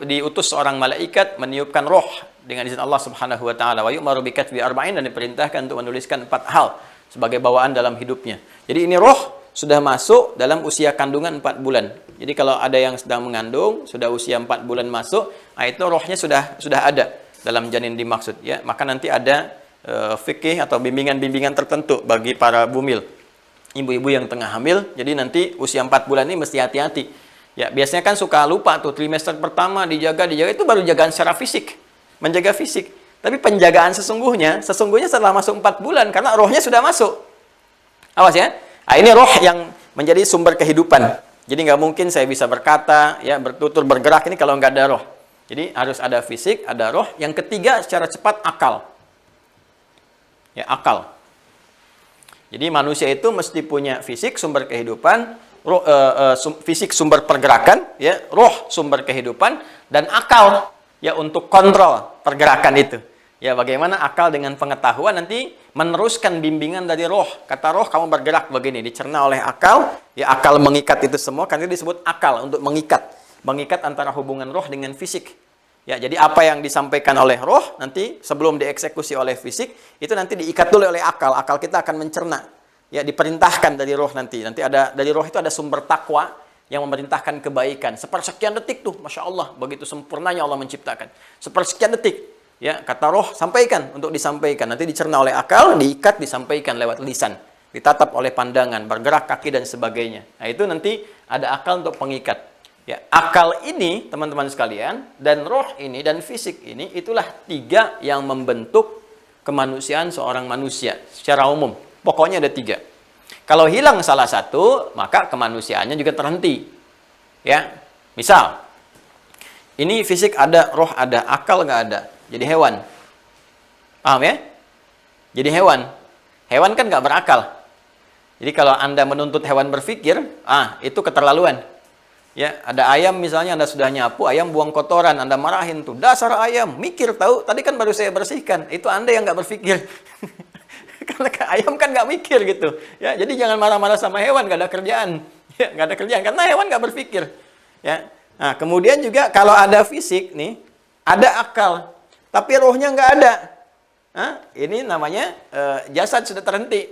Speaker 2: diutus seorang malaikat meniupkan roh dengan izin Allah Subhanahu wa taala. Wa yu'maru bi katbi arba'in, dan diperintahkan untuk menuliskan 4 hal sebagai bawaan dalam hidupnya. Jadi ini roh sudah masuk dalam usia kandungan 4 bulan. Jadi kalau ada yang sedang mengandung, sudah usia 4 bulan masuk, nah itu rohnya sudah ada dalam janin dimaksud, ya. Maka nanti ada fikih atau bimbingan-bimbingan tertentu bagi para bumil, ibu-ibu yang tengah hamil. Jadi nanti usia 4 bulan ini mesti hati-hati. Ya, biasanya kan suka lupa tuh trimester pertama dijaga itu baru jagaan secara fisik. Menjaga fisik. Tapi penjagaan sesungguhnya setelah masuk 4 bulan, karena rohnya sudah masuk. Awas ya. Nah, ini roh yang menjadi sumber kehidupan. Jadi nggak mungkin saya bisa berkata, ya, bertutur, bergerak ini kalau nggak ada roh. Jadi harus ada fisik, ada roh. Yang ketiga secara cepat akal. Ya, akal. Jadi manusia itu mesti punya fisik sumber kehidupan, roh, fisik sumber pergerakan, ya, roh sumber kehidupan, dan akal, ya, untuk kontrol pergerakan itu. Ya, bagaimana akal dengan pengetahuan nanti meneruskan bimbingan dari roh. Kata roh, kamu bergerak begini, dicerna oleh akal, ya, akal mengikat itu semua, karena disebut akal untuk mengikat antara hubungan roh dengan fisik. Ya, jadi apa yang disampaikan oleh roh nanti sebelum dieksekusi oleh fisik itu nanti diikat dulu oleh akal. Akal kita akan mencerna. Ya, diperintahkan dari roh nanti. Nanti ada dari roh itu ada sumber takwa yang memerintahkan kebaikan. Sepersekian detik tuh, Masya Allah, begitu sempurnanya Allah menciptakan. Sepersekian detik, ya, kata roh sampaikan untuk disampaikan. Nanti dicerna oleh akal, diikat, disampaikan lewat lisan, ditatap oleh pandangan, bergerak kaki dan sebagainya. Nah, itu nanti ada akal untuk pengikat. Ya, akal ini, teman-teman sekalian, dan roh ini, dan fisik ini, itulah 3 yang membentuk kemanusiaan seorang manusia secara umum. Pokoknya ada 3. Kalau hilang salah satu, maka kemanusiaannya juga terhenti. Ya, misal, ini fisik ada, roh ada, akal nggak ada. Jadi hewan. Paham ya? Jadi hewan. Hewan kan nggak berakal. Jadi kalau Anda menuntut hewan berpikir, itu keterlaluan. Ya, ada ayam misalnya, Anda sudah nyapu, ayam buang kotoran, Anda marahin tuh, dasar ayam, mikir tahu, tadi kan baru saya bersihkan. Itu Anda yang nggak berpikir. Karena ayam kan nggak mikir gitu. Ya, jadi jangan marah-marah sama hewan, nggak ada kerjaan. Ya, nggak ada kerjaan, karena hewan nggak berpikir. Ya. Nah, kemudian juga kalau ada fisik nih, ada akal, tapi rohnya nggak ada. Ini namanya jasad sudah terhenti.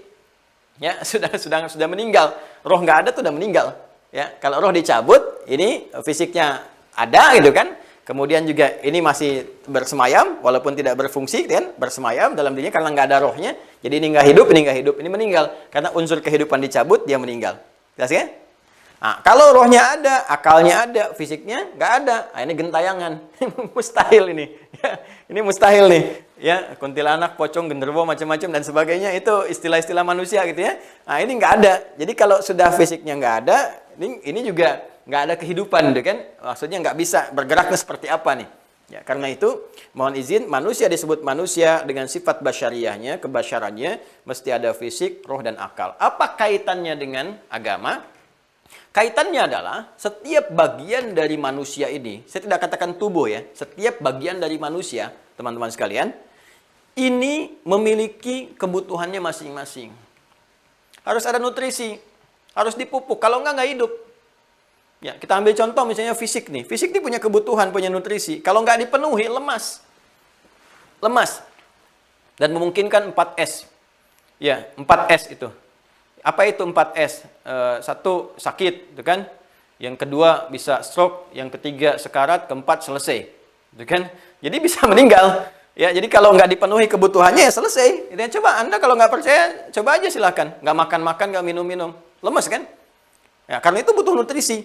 Speaker 2: Ya, sudah meninggal. Roh nggak ada tuh udah meninggal. Ya, kalau roh dicabut, ini fisiknya ada gitu kan. Kemudian juga ini masih bersemayam, walaupun tidak berfungsi kan, bersemayam dalam dirinya karena nggak ada rohnya. Jadi ini nggak hidup, ini meninggal. Karena unsur kehidupan dicabut, dia meninggal. Jelas ya? Nah, kalau rohnya ada, akalnya ada, fisiknya nggak ada. Nah, ini gentayangan. Mustahil ini. Ya, ini mustahil nih. Ya, kuntilanak, pocong, genderuwo, macam-macam dan sebagainya, itu istilah-istilah manusia gitu ya. Nah, ini nggak ada. Jadi kalau sudah fisiknya nggak ada, ini juga nggak ada kehidupan, gitu kan? Maksudnya nggak bisa bergeraknya seperti apa nih? Ya, karena itu mohon izin, manusia disebut manusia dengan sifat basyariahnya, kebasyarannya, mesti ada fisik, roh dan akal. Apa kaitannya dengan agama? Kaitannya adalah setiap bagian dari manusia ini, saya tidak katakan tubuh ya, setiap bagian dari manusia, teman-teman sekalian, ini memiliki kebutuhannya masing-masing. Harus ada nutrisi, harus dipupuk, kalau nggak hidup. Ya, kita ambil contoh misalnya fisik nih. Fisik ini punya kebutuhan, punya nutrisi. Kalau nggak dipenuhi, lemas. Lemas. Dan memungkinkan 4S. Ya, 4S itu. Apa itu 4S? Satu, sakit, gitu kan? Yang kedua, bisa stroke. Yang ketiga, sekarat. Keempat, selesai. Gitu kan? Jadi bisa meninggal. Ya, jadi kalau nggak dipenuhi kebutuhannya, ya selesai. Ya, coba Anda kalau nggak percaya, coba aja silahkan. Nggak makan-makan, nggak minum-minum. Lemes kan? Ya, karena itu butuh nutrisi.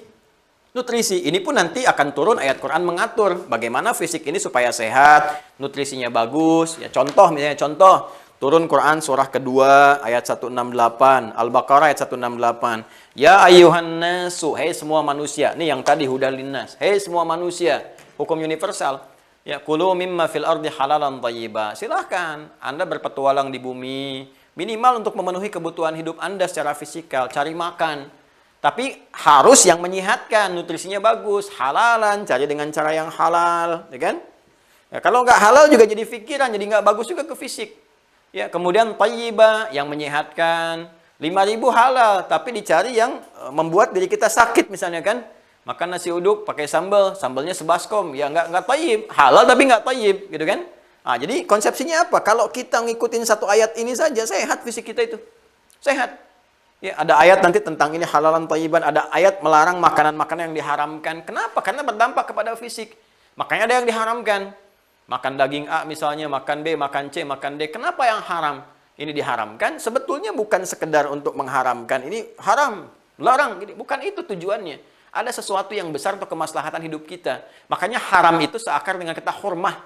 Speaker 2: Nutrisi ini pun nanti akan turun ayat Quran mengatur bagaimana fisik ini supaya sehat, nutrisinya bagus. Ya, contoh misalnya turun Quran surah kedua ayat 168, Al-Baqarah ayat 168. Ya ayyuhan nasu, hei semua manusia. Ini yang tadi hudal linnas. Hei semua manusia, hukum universal. Ya, kulu mimma fil ardi halalan thayyiba. Silahkan Anda berpetualang di bumi minimal untuk memenuhi kebutuhan hidup Anda secara fisikal, cari makan. Tapi harus yang menyehatkan, nutrisinya bagus, halalan, cari dengan cara yang halal, ya kan? Ya, kalau nggak halal juga jadi pikiran, jadi nggak bagus juga ke fisik. Ya, kemudian thayyibah yang menyehatkan, 5.000 halal, tapi dicari yang membuat diri kita sakit misalnya kan? Makan nasi uduk pakai sambal, sambalnya sebaskom, ya nggak thayyib, halal tapi nggak thayyib, gitu kan? Nah, jadi konsepsinya apa? Kalau kita ngikutin satu ayat ini saja, sehat fisik kita itu, sehat. Ya, ada ayat nanti tentang ini halalan thayyiban, ada ayat melarang makanan-makanan yang diharamkan. Kenapa? Karena berdampak kepada fisik. Makanya ada yang diharamkan. Makan daging A misalnya, makan B, makan C, makan D. Kenapa yang haram? Ini diharamkan, sebetulnya bukan sekedar untuk mengharamkan. Ini haram, larang. Bukan itu tujuannya. Ada sesuatu yang besar untuk kemaslahatan hidup kita. Makanya haram itu seakar dengan kata hormah.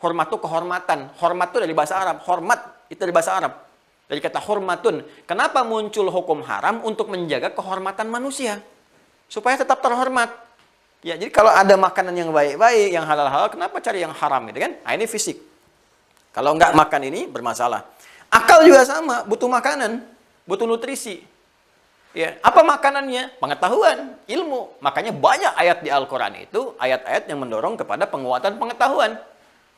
Speaker 2: Hormat itu kehormatan. Hormat itu dari bahasa Arab. Hormat itu dari bahasa Arab. Dari kata hormatun. Kenapa muncul hukum haram? Untuk menjaga kehormatan manusia. Supaya tetap terhormat. Ya, jadi kalau ada makanan yang baik-baik, yang halal-halal, kenapa cari yang haram gitu kan? Nah, ini fisik. Kalau nggak makan ini bermasalah. Akal juga sama, butuh makanan, butuh nutrisi. Ya, apa makanannya? Pengetahuan, ilmu. Makanya banyak ayat di Al-Qur'an itu ayat-ayat yang mendorong kepada penguatan pengetahuan.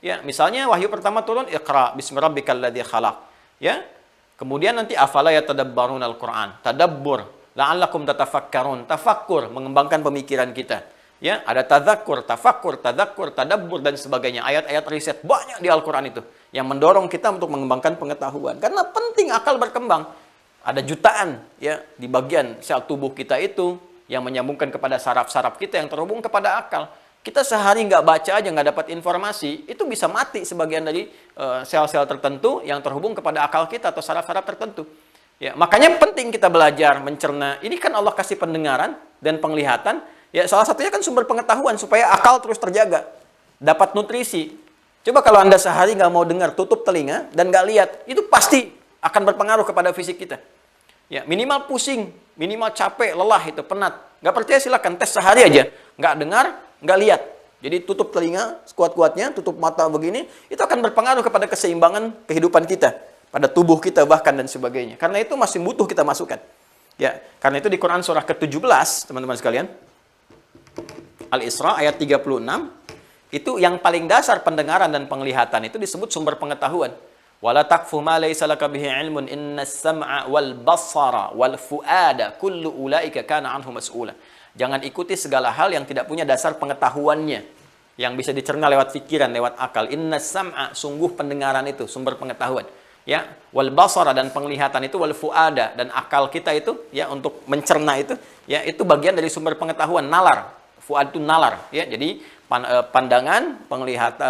Speaker 2: Ya, misalnya wahyu pertama turun Iqra bismi rabbikal ladzi khalaq. Ya. Kemudian nanti afala yatadabbarun al-Qur'an. Tadabbur, la'allakum tatafakkarun. Tafakkur, mengembangkan pemikiran kita. Ya, ada tadzakkur, tafakkur, tadzakkur, tadabbur dan sebagainya. Ayat-ayat riset banyak di Al-Qur'an itu yang mendorong kita untuk mengembangkan pengetahuan. Karena penting akal berkembang. Ada jutaan ya di bagian sel tubuh kita itu yang menyambungkan kepada saraf-saraf kita yang terhubung kepada akal. Kita sehari nggak baca aja, nggak dapat informasi, itu bisa mati sebagian dari sel-sel tertentu yang terhubung kepada akal kita atau saraf-saraf tertentu. Ya, makanya penting kita belajar, mencerna. Ini kan Allah kasih pendengaran dan penglihatan. Ya, salah satunya kan sumber pengetahuan supaya akal terus terjaga. Dapat nutrisi. Coba kalau Anda sehari nggak mau dengar, tutup telinga dan nggak lihat, itu pasti akan berpengaruh kepada fisik kita. Ya, minimal pusing, minimal capek, lelah itu, penat. Nggak percaya silakan tes sehari aja. Nggak dengar, nggak lihat. Jadi tutup telinga sekuat-kuatnya, tutup mata begini, itu akan berpengaruh kepada keseimbangan kehidupan kita, pada tubuh kita bahkan dan sebagainya. Karena itu masih butuh kita masukkan. Ya, karena itu di Quran surah ke-17, teman-teman sekalian, Al-Isra ayat 36, itu yang paling dasar pendengaran dan penglihatan itu disebut sumber pengetahuan. Wala taqfu ma laysa laka bihi ilmun innas sam'a wal basara wal fuada kullu ulaika kana anhu mas'ula. Jangan ikuti segala hal yang tidak punya dasar pengetahuannya, yang bisa dicerna lewat pikiran, lewat akal. Innas sam'a, sungguh pendengaran itu sumber pengetahuan. Ya, wal basara dan penglihatan itu, wal fuada dan akal kita itu ya untuk mencerna itu, ya itu bagian dari sumber pengetahuan, nalar. Fuad itu nalar, ya. Jadi pandangan,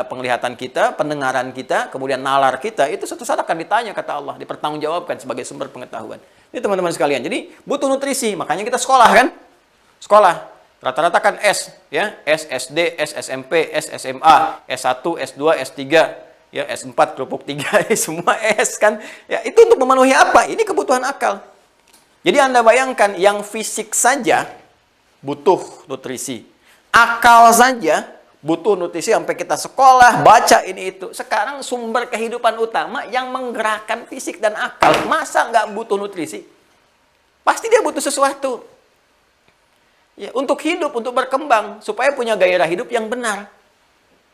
Speaker 2: penglihatan kita, pendengaran kita, kemudian nalar kita itu suatu saat akan ditanya kata Allah, dipertanggungjawabkan sebagai sumber pengetahuan. Ini teman-teman sekalian. Jadi butuh nutrisi, makanya kita sekolah kan? Sekolah. Rata-rata kan S, ya, S, SD, S, SMP, S, SMA, S1, S2, S3, ya, S4, kerupuk 3, semua S kan. Ya, itu untuk memenuhi apa? Ini kebutuhan akal. Jadi Anda bayangkan yang fisik saja butuh nutrisi. Akal saja butuh nutrisi sampai kita sekolah, baca ini itu. Sekarang sumber kehidupan utama yang menggerakkan fisik dan akal. Masa nggak butuh nutrisi? Pasti dia butuh sesuatu. Ya, untuk hidup, untuk berkembang, supaya punya gairah hidup yang benar.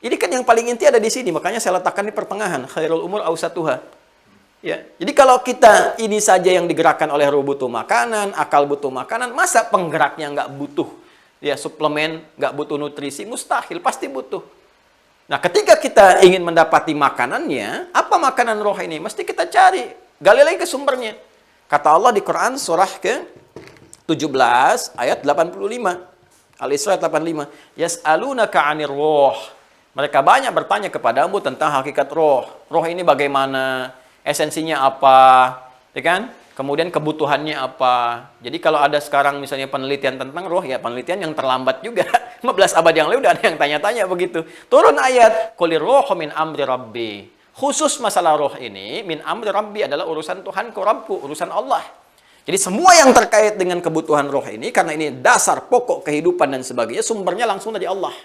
Speaker 2: Ini kan yang paling inti ada di sini, makanya saya letakkan di pertengahan. Khairul umur awsatuha. Ya, jadi kalau kita ini saja yang digerakkan oleh ruh butuh makanan, akal butuh makanan, masa penggeraknya nggak butuh ya suplemen, nggak butuh nutrisi, mustahil, pasti butuh. Nah, ketika kita ingin mendapati makanannya, apa makanan roh ini? Mesti kita cari, gali lagi ke sumbernya. Kata Allah di Quran surah ke-17 ayat 85. Al-Isra 85. Yas'alunaka 'anir roh. Mereka banyak bertanya kepadamu tentang hakikat roh. Roh ini bagaimana? Esensinya apa? Ya kan? Kemudian kebutuhannya apa? Jadi kalau ada sekarang misalnya penelitian tentang roh, ya penelitian yang terlambat juga. 15 abad yang lalu udah ada yang tanya-tanya begitu. Turun ayat, "Qulir rohu min amri rabbi." Khusus masalah roh ini, min amri rabbi adalah urusan Tuhanku, Rabbku, urusan Allah. Jadi semua yang terkait dengan kebutuhan roh ini, karena ini dasar pokok kehidupan dan sebagainya, sumbernya langsung dari Allah.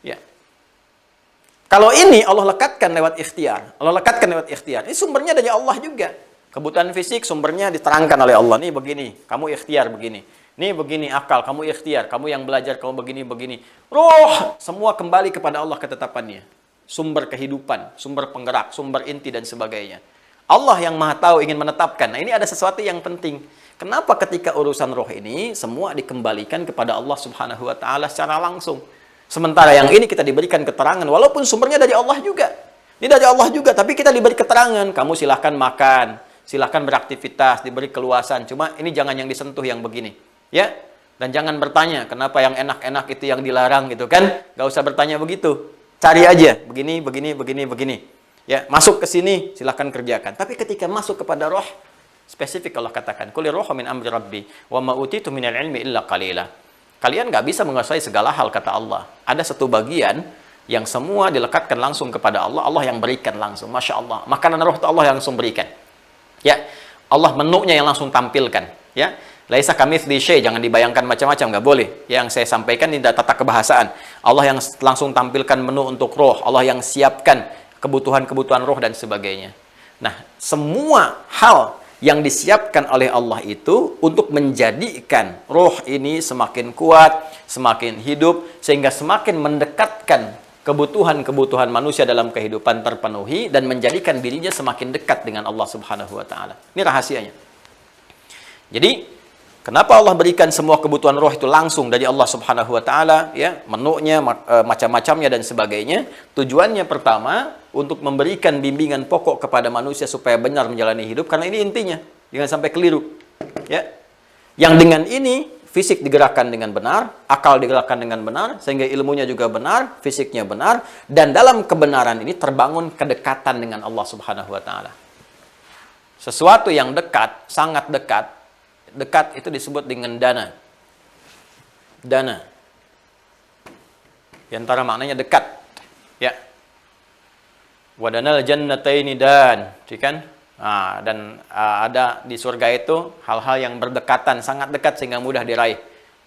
Speaker 2: Ya. Kalau ini Allah lekatkan lewat ikhtiar. Allah lekatkan lewat ikhtiar. Ini sumbernya dari Allah juga. Kebutuhan fisik sumbernya diterangkan oleh Allah. Nih begini, kamu ikhtiar begini. Nih begini akal, kamu ikhtiar. Kamu yang belajar, kamu begini. Roh, semua kembali kepada Allah ketetapannya. Sumber kehidupan, sumber penggerak, sumber inti dan sebagainya. Allah yang maha tahu ingin menetapkan. Nah, ini ada sesuatu yang penting. Kenapa ketika urusan roh ini, semua dikembalikan kepada Allah subhanahu wa ta'ala secara langsung. Sementara yang ini kita diberikan keterangan, walaupun sumbernya dari Allah juga. Ini dari Allah juga, tapi kita diberi keterangan. Kamu silahkan makan, silahkan beraktivitas, diberi keluasan. Cuma ini jangan yang disentuh yang begini. Ya, dan jangan bertanya, kenapa yang enak-enak itu yang dilarang gitu kan? Gak usah bertanya begitu. Cari aja, begini. Ya, masuk ke sini, silahkan kerjakan. Tapi ketika masuk kepada roh, spesifik Allah katakan, "Qulir rohu min amri rabbi, wa ma utitu minal ilmi illa qalila." Kalian nggak bisa menguasai segala hal, kata Allah. Ada satu bagian yang semua dilekatkan langsung kepada Allah, Allah yang berikan langsung. Masya Allah. Makanan roh itu Allah yang langsung berikan. Ya, Allah menunya yang langsung tampilkan. Ya, laisa kamitsli syai', jangan dibayangkan macam-macam, nggak boleh. Yang saya sampaikan ini tata kebahasaan. Allah yang langsung tampilkan menu untuk roh, Allah yang siapkan kebutuhan-kebutuhan roh dan sebagainya. Nah, semua hal yang disiapkan oleh Allah itu untuk menjadikan roh ini semakin kuat, semakin hidup, sehingga semakin mendekatkan kebutuhan-kebutuhan manusia dalam kehidupan terpenuhi dan menjadikan dirinya semakin dekat dengan Allah Subhanahu wa taala. Ini rahasianya. Jadi, kenapa Allah berikan semua kebutuhan roh itu langsung dari Allah Subhanahu wa taala, ya, menunya, macam-macamnya dan sebagainya? Tujuannya pertama untuk memberikan bimbingan pokok kepada manusia supaya benar menjalani hidup, karena ini intinya. Jangan sampai keliru. Ya. Yang dengan ini fisik digerakkan dengan benar, akal digerakkan dengan benar, sehingga ilmunya juga benar, fisiknya benar, dan dalam kebenaran ini terbangun kedekatan dengan Allah Subhanahu wa taala. Sesuatu yang dekat, sangat dekat, dekat itu disebut dengan dana. Dana. Di antara maknanya dekat. Ya. Wadanal jannataini dan, kan? Dan ada di surga itu hal-hal yang berdekatan, sangat dekat sehingga mudah diraih.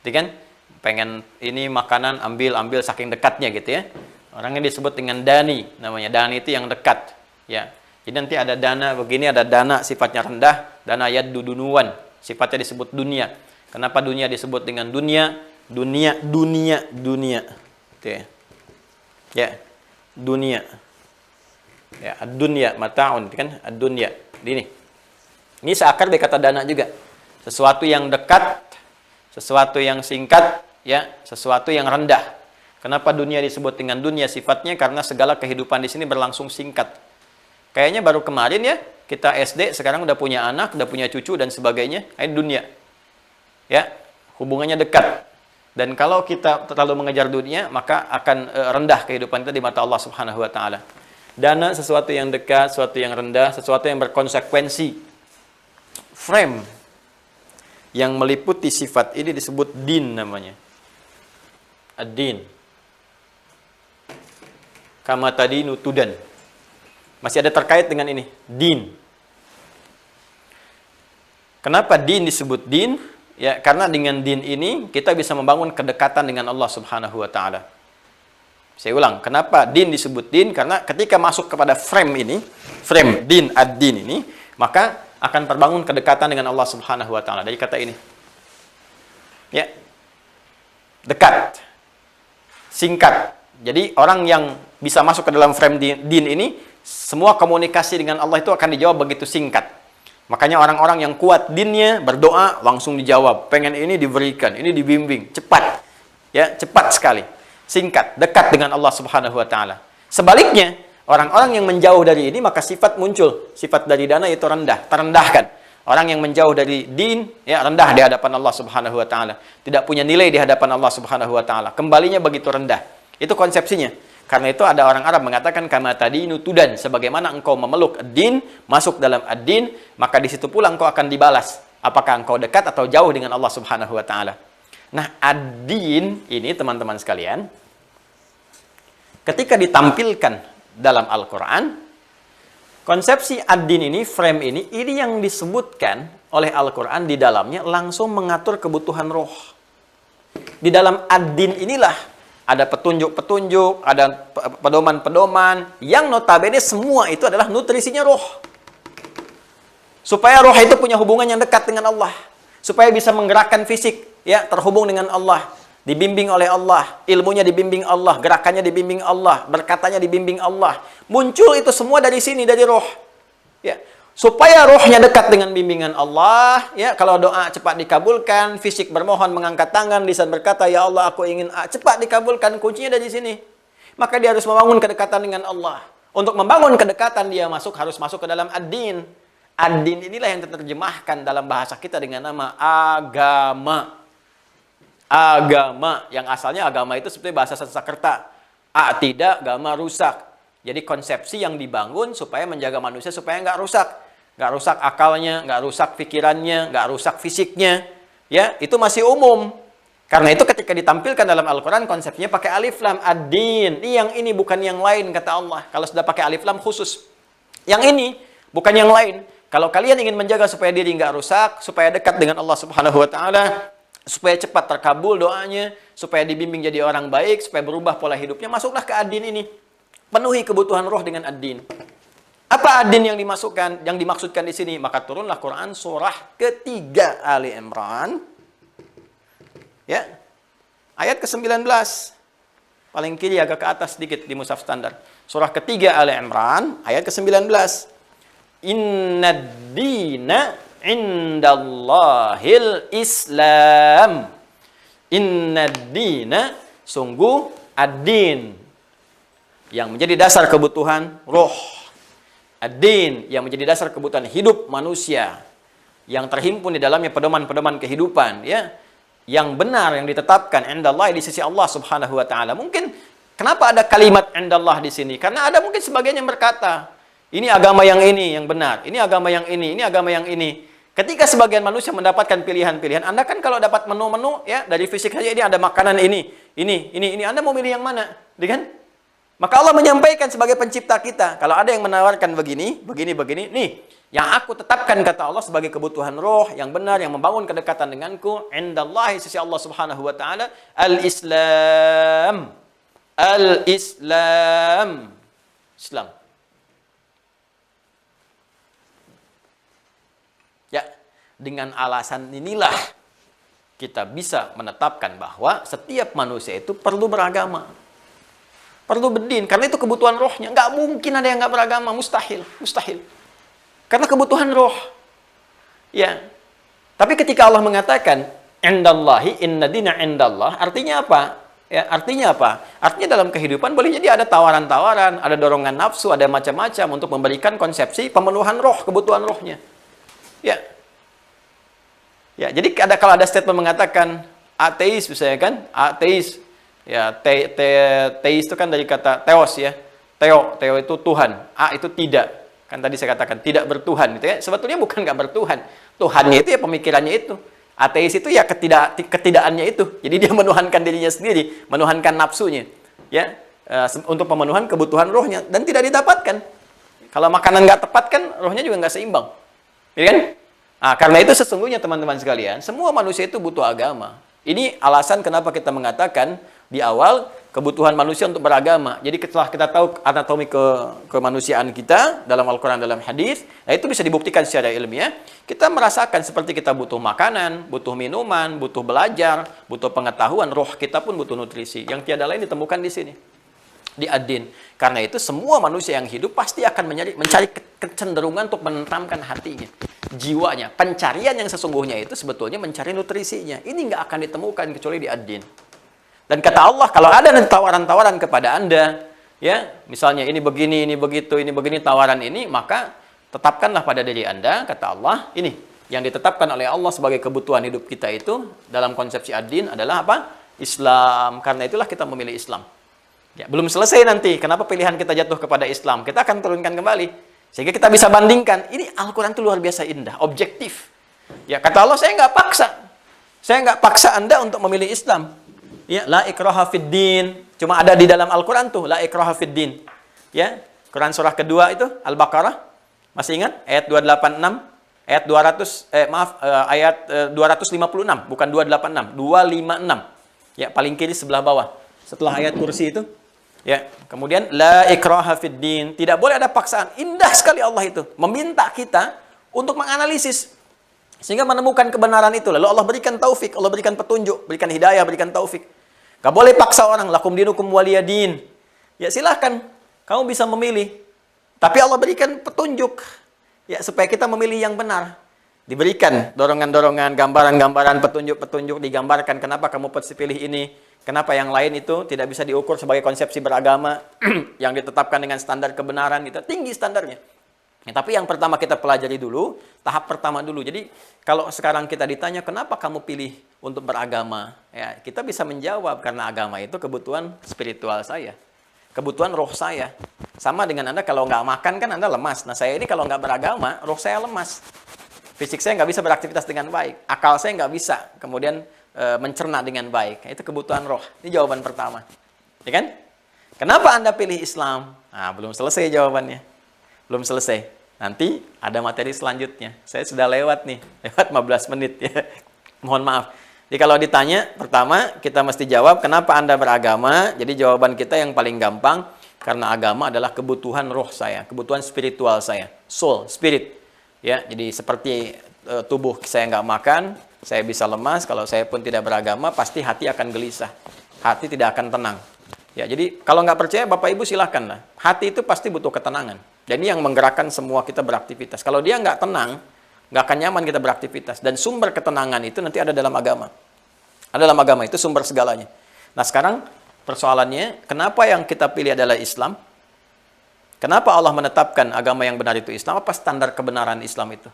Speaker 2: Kan? Pengen ini makanan ambil saking dekatnya gitu ya. Orangnya disebut dengan dani, namanya. Dani itu yang dekat, ya. Jadi nanti ada dana begini, ada dana sifatnya rendah, dana yaddudunuan. Sifatnya disebut dunia. Kenapa dunia disebut dengan dunia? Dunia. Gitu ya. Ya, dunia. Ya, ad-dunya mataun, kan? Ad-dunya. Ini seakar dari kata dana juga. Sesuatu yang dekat, sesuatu yang singkat, ya, sesuatu yang rendah. Kenapa dunia disebut dengan dunia? Sifatnya karena segala kehidupan di sini berlangsung singkat. Kayaknya baru kemarin ya, kita SD, sekarang udah punya anak, udah punya cucu dan sebagainya. Ini dunia. Ya, hubungannya dekat. Dan kalau kita terlalu mengejar dunia, maka akan rendah kehidupan kita di mata Allah Subhanahu wa taala. Dana sesuatu yang dekat, sesuatu yang rendah, sesuatu yang berkonsekuensi. Frame yang meliputi sifat ini disebut din namanya. Ad-din. Kama tadinu tudan. Masih ada terkait dengan ini, din. Kenapa din disebut din? Ya, karena dengan din ini kita bisa membangun kedekatan dengan Allah Subhanahu wa taala. Saya ulang, kenapa din disebut din? Karena ketika masuk kepada frame ini, frame din ad-din ini, maka akan terbangun kedekatan dengan Allah Subhanahu wa taala dari kata ini. Ya. Dekat. Singkat. Jadi orang yang bisa masuk ke dalam frame din ini, semua komunikasi dengan Allah itu akan dijawab begitu singkat. Makanya orang-orang yang kuat dinnya berdoa langsung dijawab. Pengen ini diberikan, ini dibimbing. Cepat. Ya, cepat sekali. Singkat, dekat dengan Allah Subhanahu wa taala. Sebaliknya, orang-orang yang menjauh dari ini maka sifat muncul. Sifat dari dana itu rendah, terendahkan. Orang yang menjauh dari din, ya rendah di hadapan Allah Subhanahu wa taala. Tidak punya nilai di hadapan Allah Subhanahu wa taala. Kembalinya begitu rendah. Itu konsepsinya. Karena itu ada orang Arab mengatakan kama tadinu tudan, sebagaimana engkau memeluk ad-din, masuk dalam ad-din, maka di situ pula engkau akan dibalas. Apakah engkau dekat atau jauh dengan Allah Subhanahu wa taala. Nah, ad-din ini teman-teman sekalian, ketika ditampilkan dalam Al-Qur'an, konsepsi ad-din ini, frame ini yang disebutkan oleh Al-Qur'an di dalamnya langsung mengatur kebutuhan roh. Di dalam ad-din inilah ada petunjuk-petunjuk, ada pedoman-pedoman, yang notabene semua itu adalah nutrisinya roh. Supaya roh itu punya hubungan yang dekat dengan Allah. Supaya bisa menggerakkan fisik, ya terhubung dengan Allah. Dibimbing oleh Allah, ilmunya dibimbing Allah, gerakannya dibimbing Allah, berkatanya dibimbing Allah. Muncul itu semua dari sini, dari roh. Ya. Supaya rohnya dekat dengan bimbingan Allah, ya kalau doa cepat dikabulkan, fisik bermohon mengangkat tangan, lisan berkata, ya Allah aku ingin cepat dikabulkan, kuncinya dari sini. Maka dia harus membangun kedekatan dengan Allah. Untuk membangun kedekatan dia harus masuk ke dalam ad-din. Ad-din inilah yang diterjemahkan dalam bahasa kita dengan nama agama. Agama, yang asalnya agama itu seperti bahasa Sanskerta. Tidak, agama rusak. Jadi konsepsi yang dibangun supaya menjaga manusia supaya nggak rusak. Nggak rusak akalnya, nggak rusak pikirannya, nggak rusak fisiknya. Ya, itu masih umum. Karena itu ketika ditampilkan dalam Al-Quran, konsepnya pakai alif lam, ad-din. Yang ini bukan yang lain, kata Allah. Kalau sudah pakai alif lam khusus. Yang ini bukan yang lain. Kalau kalian ingin menjaga supaya diri nggak rusak, supaya dekat dengan Allah Subhanahu wa taala, supaya cepat terkabul doanya, supaya dibimbing jadi orang baik, supaya berubah pola hidupnya, masuklah ke ad-din ini. Penuhi kebutuhan roh dengan ad-din. Apa ad-din yang dimaksudkan di sini? Maka turunlah Quran surah ketiga Ali Imran. Ya. Ayat ke-19. Paling kiri agak ke atas sedikit di mushaf standar. Surah ketiga Ali Imran, ayat ke-19. Innad dina indallahil Islam. Innad dina, sungguh ad-din yang menjadi dasar kebutuhan roh. Ad-din yang menjadi dasar kebutuhan hidup manusia, yang terhimpun di dalamnya pedoman-pedoman kehidupan, ya, yang benar yang ditetapkan indallah di sisi Allah Subhanahu wa taala. Mungkin kenapa ada kalimat indallah di sini? Karena ada mungkin sebagian yang berkata, ini agama yang ini yang benar, ini agama yang ini agama yang ini. Ketika sebagian manusia mendapatkan pilihan-pilihan, Anda kan kalau dapat menu-menu, ya, dari fisik saja ini ada makanan ini, Anda mau milih yang mana? Kan? Maka Allah menyampaikan sebagai pencipta kita, kalau ada yang menawarkan begini, nih, yang aku tetapkan kata Allah sebagai kebutuhan roh yang benar, yang membangun kedekatan denganku, indallahi sisi Allah Subhanahu wa taala, al-Islam. Al-Islam. Islam. Ya, dengan alasan inilah kita bisa menetapkan bahwa setiap manusia itu perlu beragama. Perlu berdin, karena itu kebutuhan rohnya. Nggak mungkin ada yang nggak beragama, mustahil. Karena kebutuhan roh. Ya. Tapi ketika Allah mengatakan, indallahi, inna dina indallah, artinya apa? Ya, artinya apa? Artinya dalam kehidupan boleh jadi ada tawaran-tawaran, ada dorongan nafsu, ada macam-macam untuk memberikan konsepsi pemenuhan roh, kebutuhan rohnya. Ya. Ya, jadi kalau ada statement mengatakan ateis misalnya kan, ateis. Ya, teis itu kan dari kata teos ya. Teo itu Tuhan. Itu tidak. Kan tadi saya katakan tidak bertuhan gitu ya. Sebetulnya bukan nggak bertuhan. Tuhannya itu ya pemikirannya itu. Ateis itu ya ketidakannya itu. Jadi dia menuhankan dirinya sendiri, menuhankan nafsunya. Ya, untuk pemenuhan kebutuhan rohnya dan tidak didapatkan. Kalau makanan nggak tepat kan rohnya juga nggak seimbang. Ya kan? Karena itu sesungguhnya teman-teman sekalian, semua manusia itu butuh agama. Ini alasan kenapa kita mengatakan di awal kebutuhan manusia untuk beragama. Jadi setelah kita tahu anatomi kemanusiaan kita dalam Al-Quran, dalam hadis, itu bisa dibuktikan secara ilmiah. Kita merasakan seperti kita butuh makanan, butuh minuman, butuh belajar, butuh pengetahuan. Roh kita pun butuh nutrisi. Yang tiada lain ditemukan di sini, di ad-din. Karena itu semua manusia yang hidup pasti akan mencari kecenderungan untuk menenteramkan hatinya. jiwanya. Pencarian yang sesungguhnya itu sebetulnya mencari nutrisinya. Ini nggak akan ditemukan kecuali di ad-din. Dan kata Allah, kalau ada tawaran-tawaran kepada Anda, ya, misalnya ini begini, ini begitu, ini begini tawaran ini, maka tetapkanlah pada diri Anda, kata Allah, ini yang ditetapkan oleh Allah sebagai kebutuhan hidup kita itu dalam konsepsi ad-din adalah apa? Islam. Karena itulah kita memilih Islam. Ya, belum selesai nanti. Kenapa pilihan kita jatuh kepada Islam? Kita akan turunkan kembali. Sehingga kita bisa bandingkan. Ini Al-Quran itu luar biasa indah, objektif. Ya, kata Allah, saya nggak paksa. Saya nggak paksa Anda untuk memilih Islam. Ya, la ikraha fid din. Cuma ada di dalam Al-Quran tuh, la ikraha fid din. Ya, Quran surah kedua itu, Al-Baqarah. Masih ingat? Ayat 286. Ayat 256, bukan 286, 256. Ya, paling kiri sebelah bawah. Setelah ayat kursi itu. Ya, kemudian la ikraha fid din, tidak boleh ada paksaan. Indah sekali Allah itu meminta kita untuk menganalisis sehingga menemukan kebenaran itu. Lalu Allah berikan taufik, Allah berikan petunjuk, berikan hidayah, berikan taufik. Gak boleh paksa orang, lakum dinukum waliyadin. Ya, silahkan kamu bisa memilih. Tapi Allah berikan petunjuk. Ya, supaya kita memilih yang benar. Diberikan dorongan-dorongan, gambaran-gambaran, petunjuk-petunjuk, digambarkan kenapa kamu pilih ini, kenapa yang lain itu tidak bisa diukur sebagai konsepsi beragama yang ditetapkan dengan standar kebenaran, gitu. Tinggi standarnya. Ya, tapi yang pertama kita pelajari dulu, tahap pertama dulu. Jadi kalau sekarang kita ditanya kenapa kamu pilih untuk beragama, ya kita bisa menjawab karena agama itu kebutuhan spiritual saya. Kebutuhan roh saya. Sama dengan Anda kalau nggak makan kan Anda lemas. Nah, saya ini kalau nggak beragama, roh saya lemas. Fisik saya nggak bisa beraktivitas dengan baik. Akal saya nggak bisa kemudian mencerna dengan baik. Itu kebutuhan roh. Ini jawaban pertama. Ya kan? Kenapa Anda pilih Islam? Nah, belum selesai jawabannya. Belum selesai. Nanti ada materi selanjutnya. Saya sudah lewat nih. Lewat 15 menit ya. Mohon maaf. Jadi kalau ditanya, pertama kita mesti jawab kenapa Anda beragama. Jadi jawaban kita yang paling gampang, karena agama adalah kebutuhan roh saya, kebutuhan spiritual saya, soul, spirit. Ya, jadi seperti tubuh saya nggak makan, saya bisa lemas. Kalau saya pun tidak beragama, pasti hati akan gelisah, hati tidak akan tenang. Ya, jadi kalau nggak percaya, Bapak Ibu silahkan lah. Hati itu pasti butuh ketenangan. Dan ini yang menggerakkan semua kita beraktivitas. Kalau dia nggak tenang, nggak akan nyaman kita beraktivitas. Dan sumber ketenangan itu nanti ada dalam agama. Ada dalam agama, itu sumber segalanya. Nah, sekarang persoalannya, kenapa yang kita pilih adalah Islam? Kenapa Allah menetapkan agama yang benar itu Islam? Apa standar kebenaran Islam itu?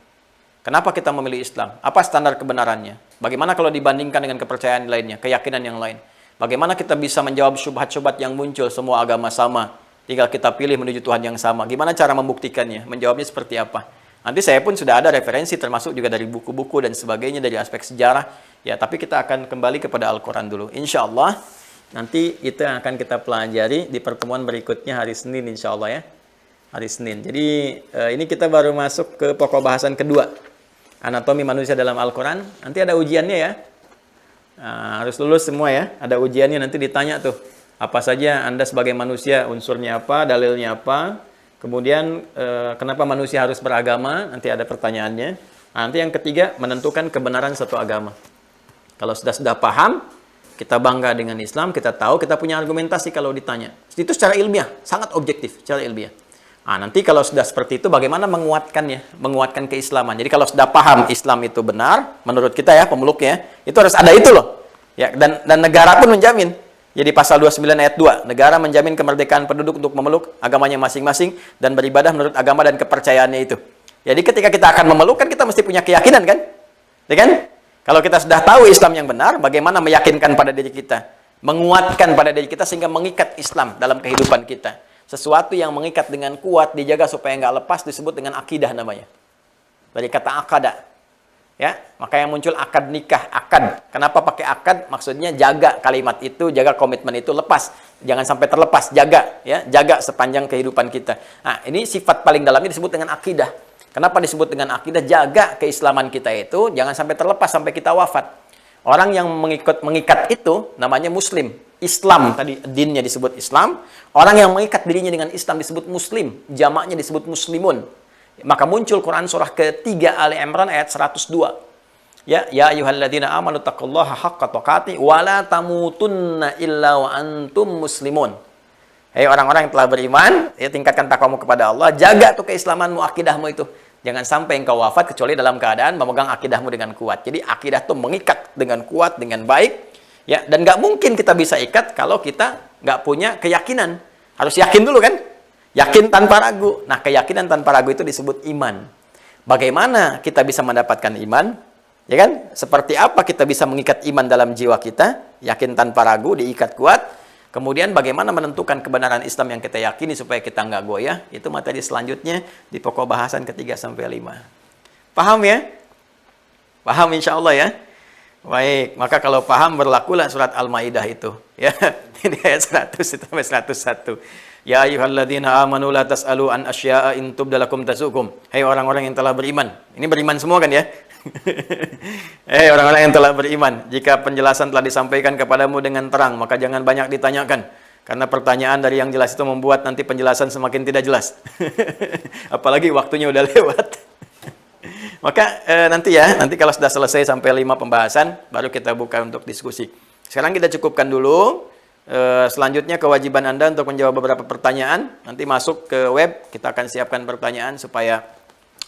Speaker 2: Kenapa kita memilih Islam? Apa standar kebenarannya? Bagaimana kalau dibandingkan dengan kepercayaan lainnya, keyakinan yang lain? Bagaimana kita bisa menjawab syubhat-syubhat yang muncul, semua agama sama, tinggal kita pilih menuju Tuhan yang sama? Gimana cara membuktikannya? Menjawabnya seperti apa? Nanti saya pun sudah ada referensi, termasuk juga dari buku-buku dan sebagainya, dari aspek sejarah. Ya, tapi kita akan kembali kepada Al-Quran dulu. Insya Allah, nanti itu yang akan kita pelajari di pertemuan berikutnya hari Senin, insya Allah ya. Hari Senin. Jadi, ini kita baru masuk ke pokok bahasan kedua. Anatomi manusia dalam Al-Quran. Nanti ada ujiannya ya. Nah, harus lulus semua ya. Ada ujiannya, nanti ditanya tuh. Apa saja Anda sebagai manusia, unsurnya apa, dalilnya apa. Kemudian, kenapa manusia harus beragama? Nanti ada pertanyaannya. Nah, nanti yang ketiga, menentukan kebenaran satu agama. Kalau sudah paham, kita bangga dengan Islam, kita tahu, kita punya argumentasi kalau ditanya. Itu secara ilmiah, sangat objektif, secara ilmiah. Nah, nanti kalau sudah seperti itu, bagaimana menguatkannya? Menguatkan keislaman. Jadi kalau sudah paham Islam itu benar, menurut kita ya, pemeluknya, itu harus ada itu loh. Ya, dan negara pun menjamin. Jadi pasal 29 ayat 2, negara menjamin kemerdekaan penduduk untuk memeluk agamanya masing-masing dan beribadah menurut agama dan kepercayaannya itu. Jadi ketika kita akan memeluk, kan kita mesti punya keyakinan kan? Ya kan? Kalau kita sudah tahu Islam yang benar, bagaimana meyakinkan pada diri kita? Menguatkan pada diri kita sehingga mengikat Islam dalam kehidupan kita. Sesuatu yang mengikat dengan kuat, dijaga supaya nggak lepas, disebut dengan akidah namanya. Dari kata akadah. Ya, makanya muncul akad nikah, akad. Kenapa pakai akad? Maksudnya jaga kalimat itu, jaga komitmen itu, lepas. Jangan sampai terlepas, jaga. Ya, jaga sepanjang kehidupan kita. Nah, ini sifat paling dalamnya disebut dengan akidah. Kenapa disebut dengan akidah? Jaga keislaman kita itu, jangan sampai terlepas sampai kita wafat. Orang yang mengikat itu namanya muslim. Islam, tadi dinnya disebut Islam. Orang yang mengikat dirinya dengan Islam disebut muslim. Jamaknya disebut muslimun. Maka muncul Quran surah ketiga Ali Imran ayat 102. Ya ayyuhalladzina amanu taqullaha haqqa tuqatih wa la tamutunna illa wa antum muslimun. Hei orang-orang yang telah beriman, ya tingkatkan takwamu kepada Allah, jaga tuh keislamanmu, akidahmu itu. Jangan sampai engkau wafat kecuali dalam keadaan memegang akidahmu dengan kuat. Jadi akidah itu mengikat dengan kuat, dengan baik. Ya, dan nggak mungkin kita bisa ikat kalau kita nggak punya keyakinan. Harus yakin dulu kan? Yakin tanpa ragu. Nah, keyakinan tanpa ragu itu disebut iman. Bagaimana kita bisa mendapatkan iman? Ya kan? Seperti apa kita bisa mengikat iman dalam jiwa kita? Yakin tanpa ragu, diikat kuat. Kemudian bagaimana menentukan kebenaran Islam yang kita yakini supaya kita nggak goyah? Itu materi selanjutnya di pokok bahasan ketiga sampai 5. Paham ya? Paham insya Allah ya? Baik, maka kalau paham berlakulah surat Al-Maidah itu. Ya, ini ayat 100 sampai 101. Ya ayyuhalladzina amanu la tas'alu an asya'a in tubdalakum tasukum. Hai orang-orang yang telah beriman. Ini beriman semua kan ya? Hei orang-orang yang telah beriman, jika penjelasan telah disampaikan kepadamu dengan terang, maka jangan banyak ditanyakan. Karena pertanyaan dari yang jelas itu membuat nanti penjelasan semakin tidak jelas. Apalagi waktunya udah lewat. Maka nanti kalau sudah selesai sampai 5 pembahasan, baru kita buka untuk diskusi. Sekarang kita cukupkan dulu. Selanjutnya kewajiban Anda untuk menjawab beberapa pertanyaan. Nanti masuk ke web, kita akan siapkan pertanyaan supaya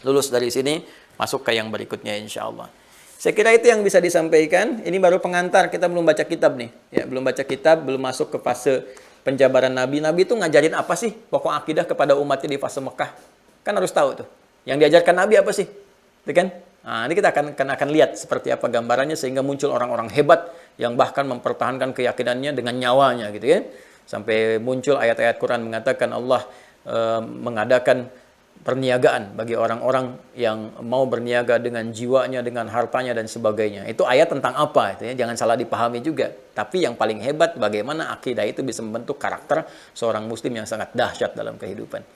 Speaker 2: lulus dari sini. Masuk ke yang berikutnya insya Allah. Saya kira itu yang bisa disampaikan. Ini baru pengantar, kita belum baca kitab nih. Ya, belum baca kitab, belum masuk ke fase penjabaran Nabi. Nabi itu ngajarin apa sih pokok akidah kepada umatnya di fase Mekah? Kan harus tahu tuh. Yang diajarkan Nabi apa sih? Itu kan? Nah, ini kita akan lihat seperti apa gambarannya sehingga muncul orang-orang hebat yang bahkan mempertahankan keyakinannya dengan nyawanya gitu kan. Sampai muncul ayat-ayat Quran mengatakan Allah mengadakan perniagaan bagi orang-orang yang mau berniaga dengan jiwanya, dengan hartanya dan sebagainya. Itu ayat tentang apa itu ya? Jangan salah dipahami juga. Tapi yang paling hebat bagaimana akidah itu bisa membentuk karakter seorang muslim yang sangat dahsyat dalam kehidupan.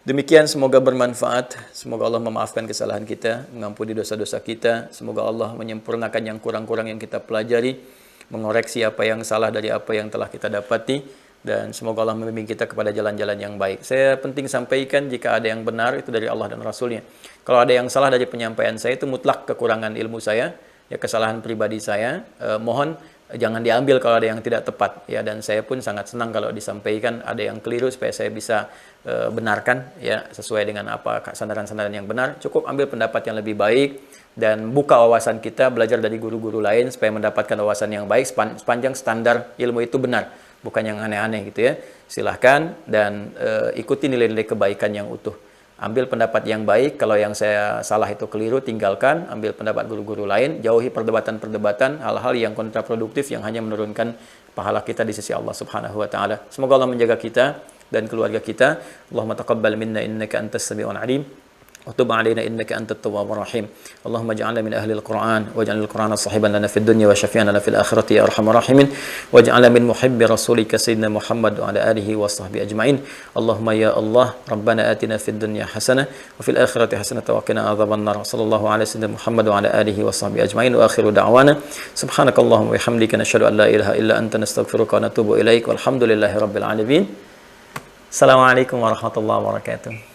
Speaker 2: Demikian, semoga bermanfaat. Semoga Allah memaafkan kesalahan kita, mengampuni dosa-dosa kita. Semoga Allah menyempurnakan yang kurang-kurang yang kita pelajari, mengoreksi apa yang salah dari apa yang telah kita dapati. Dan semoga Allah membimbing kita kepada jalan-jalan yang baik. Saya penting sampaikan jika ada yang benar itu dari Allah dan Rasulnya. Kalau ada yang salah dari penyampaian saya itu mutlak kekurangan ilmu saya, ya kesalahan pribadi saya. Mohon jangan diambil kalau ada yang tidak tepat. Ya, dan saya pun sangat senang kalau disampaikan ada yang keliru supaya saya bisa benarkan ya sesuai dengan apa sandaran-sandaran yang benar. Cukup ambil pendapat yang lebih baik dan buka wawasan kita, belajar dari guru-guru lain supaya mendapatkan wawasan yang baik sepanjang standar ilmu itu benar. Bukan yang aneh-aneh gitu ya. Silahkan dan ikuti nilai-nilai kebaikan yang utuh. Ambil pendapat yang baik, kalau yang saya salah itu keliru, tinggalkan. Ambil pendapat guru-guru lain, jauhi perdebatan-perdebatan, hal-hal yang kontraproduktif yang hanya menurunkan pahala kita di sisi Allah Subhanahu wa taala. Semoga Allah menjaga kita dan keluarga kita. Allahumma taqabbal minna innaka antas sami'un alim. وتب علينا إنك أنت التواب الرحيم اللهم اجعلنا من أهل القرآن واجعل القرآن صاحبا لنا في الدنيا وشفيعا لنا في الآخرة يا أرحم الراحمين واجعلنا من محب رسولك سيدنا محمد وعلى آله وصحبه أجمعين اللهم يا الله ربنا آتنا في الدنيا حسنة وفي الآخرة حسنة وقنا عذاب النار صلى الله على سيدنا محمد وعلى آله وصحبه أجمعين وآخر دعوانا سبحانك اللهم وبحمدك نشهد أن لا إله إلا أنت نستغفرك ونتوب إليك والحمد لله رب العالمين السلام عليكم ورحمة الله وبركاته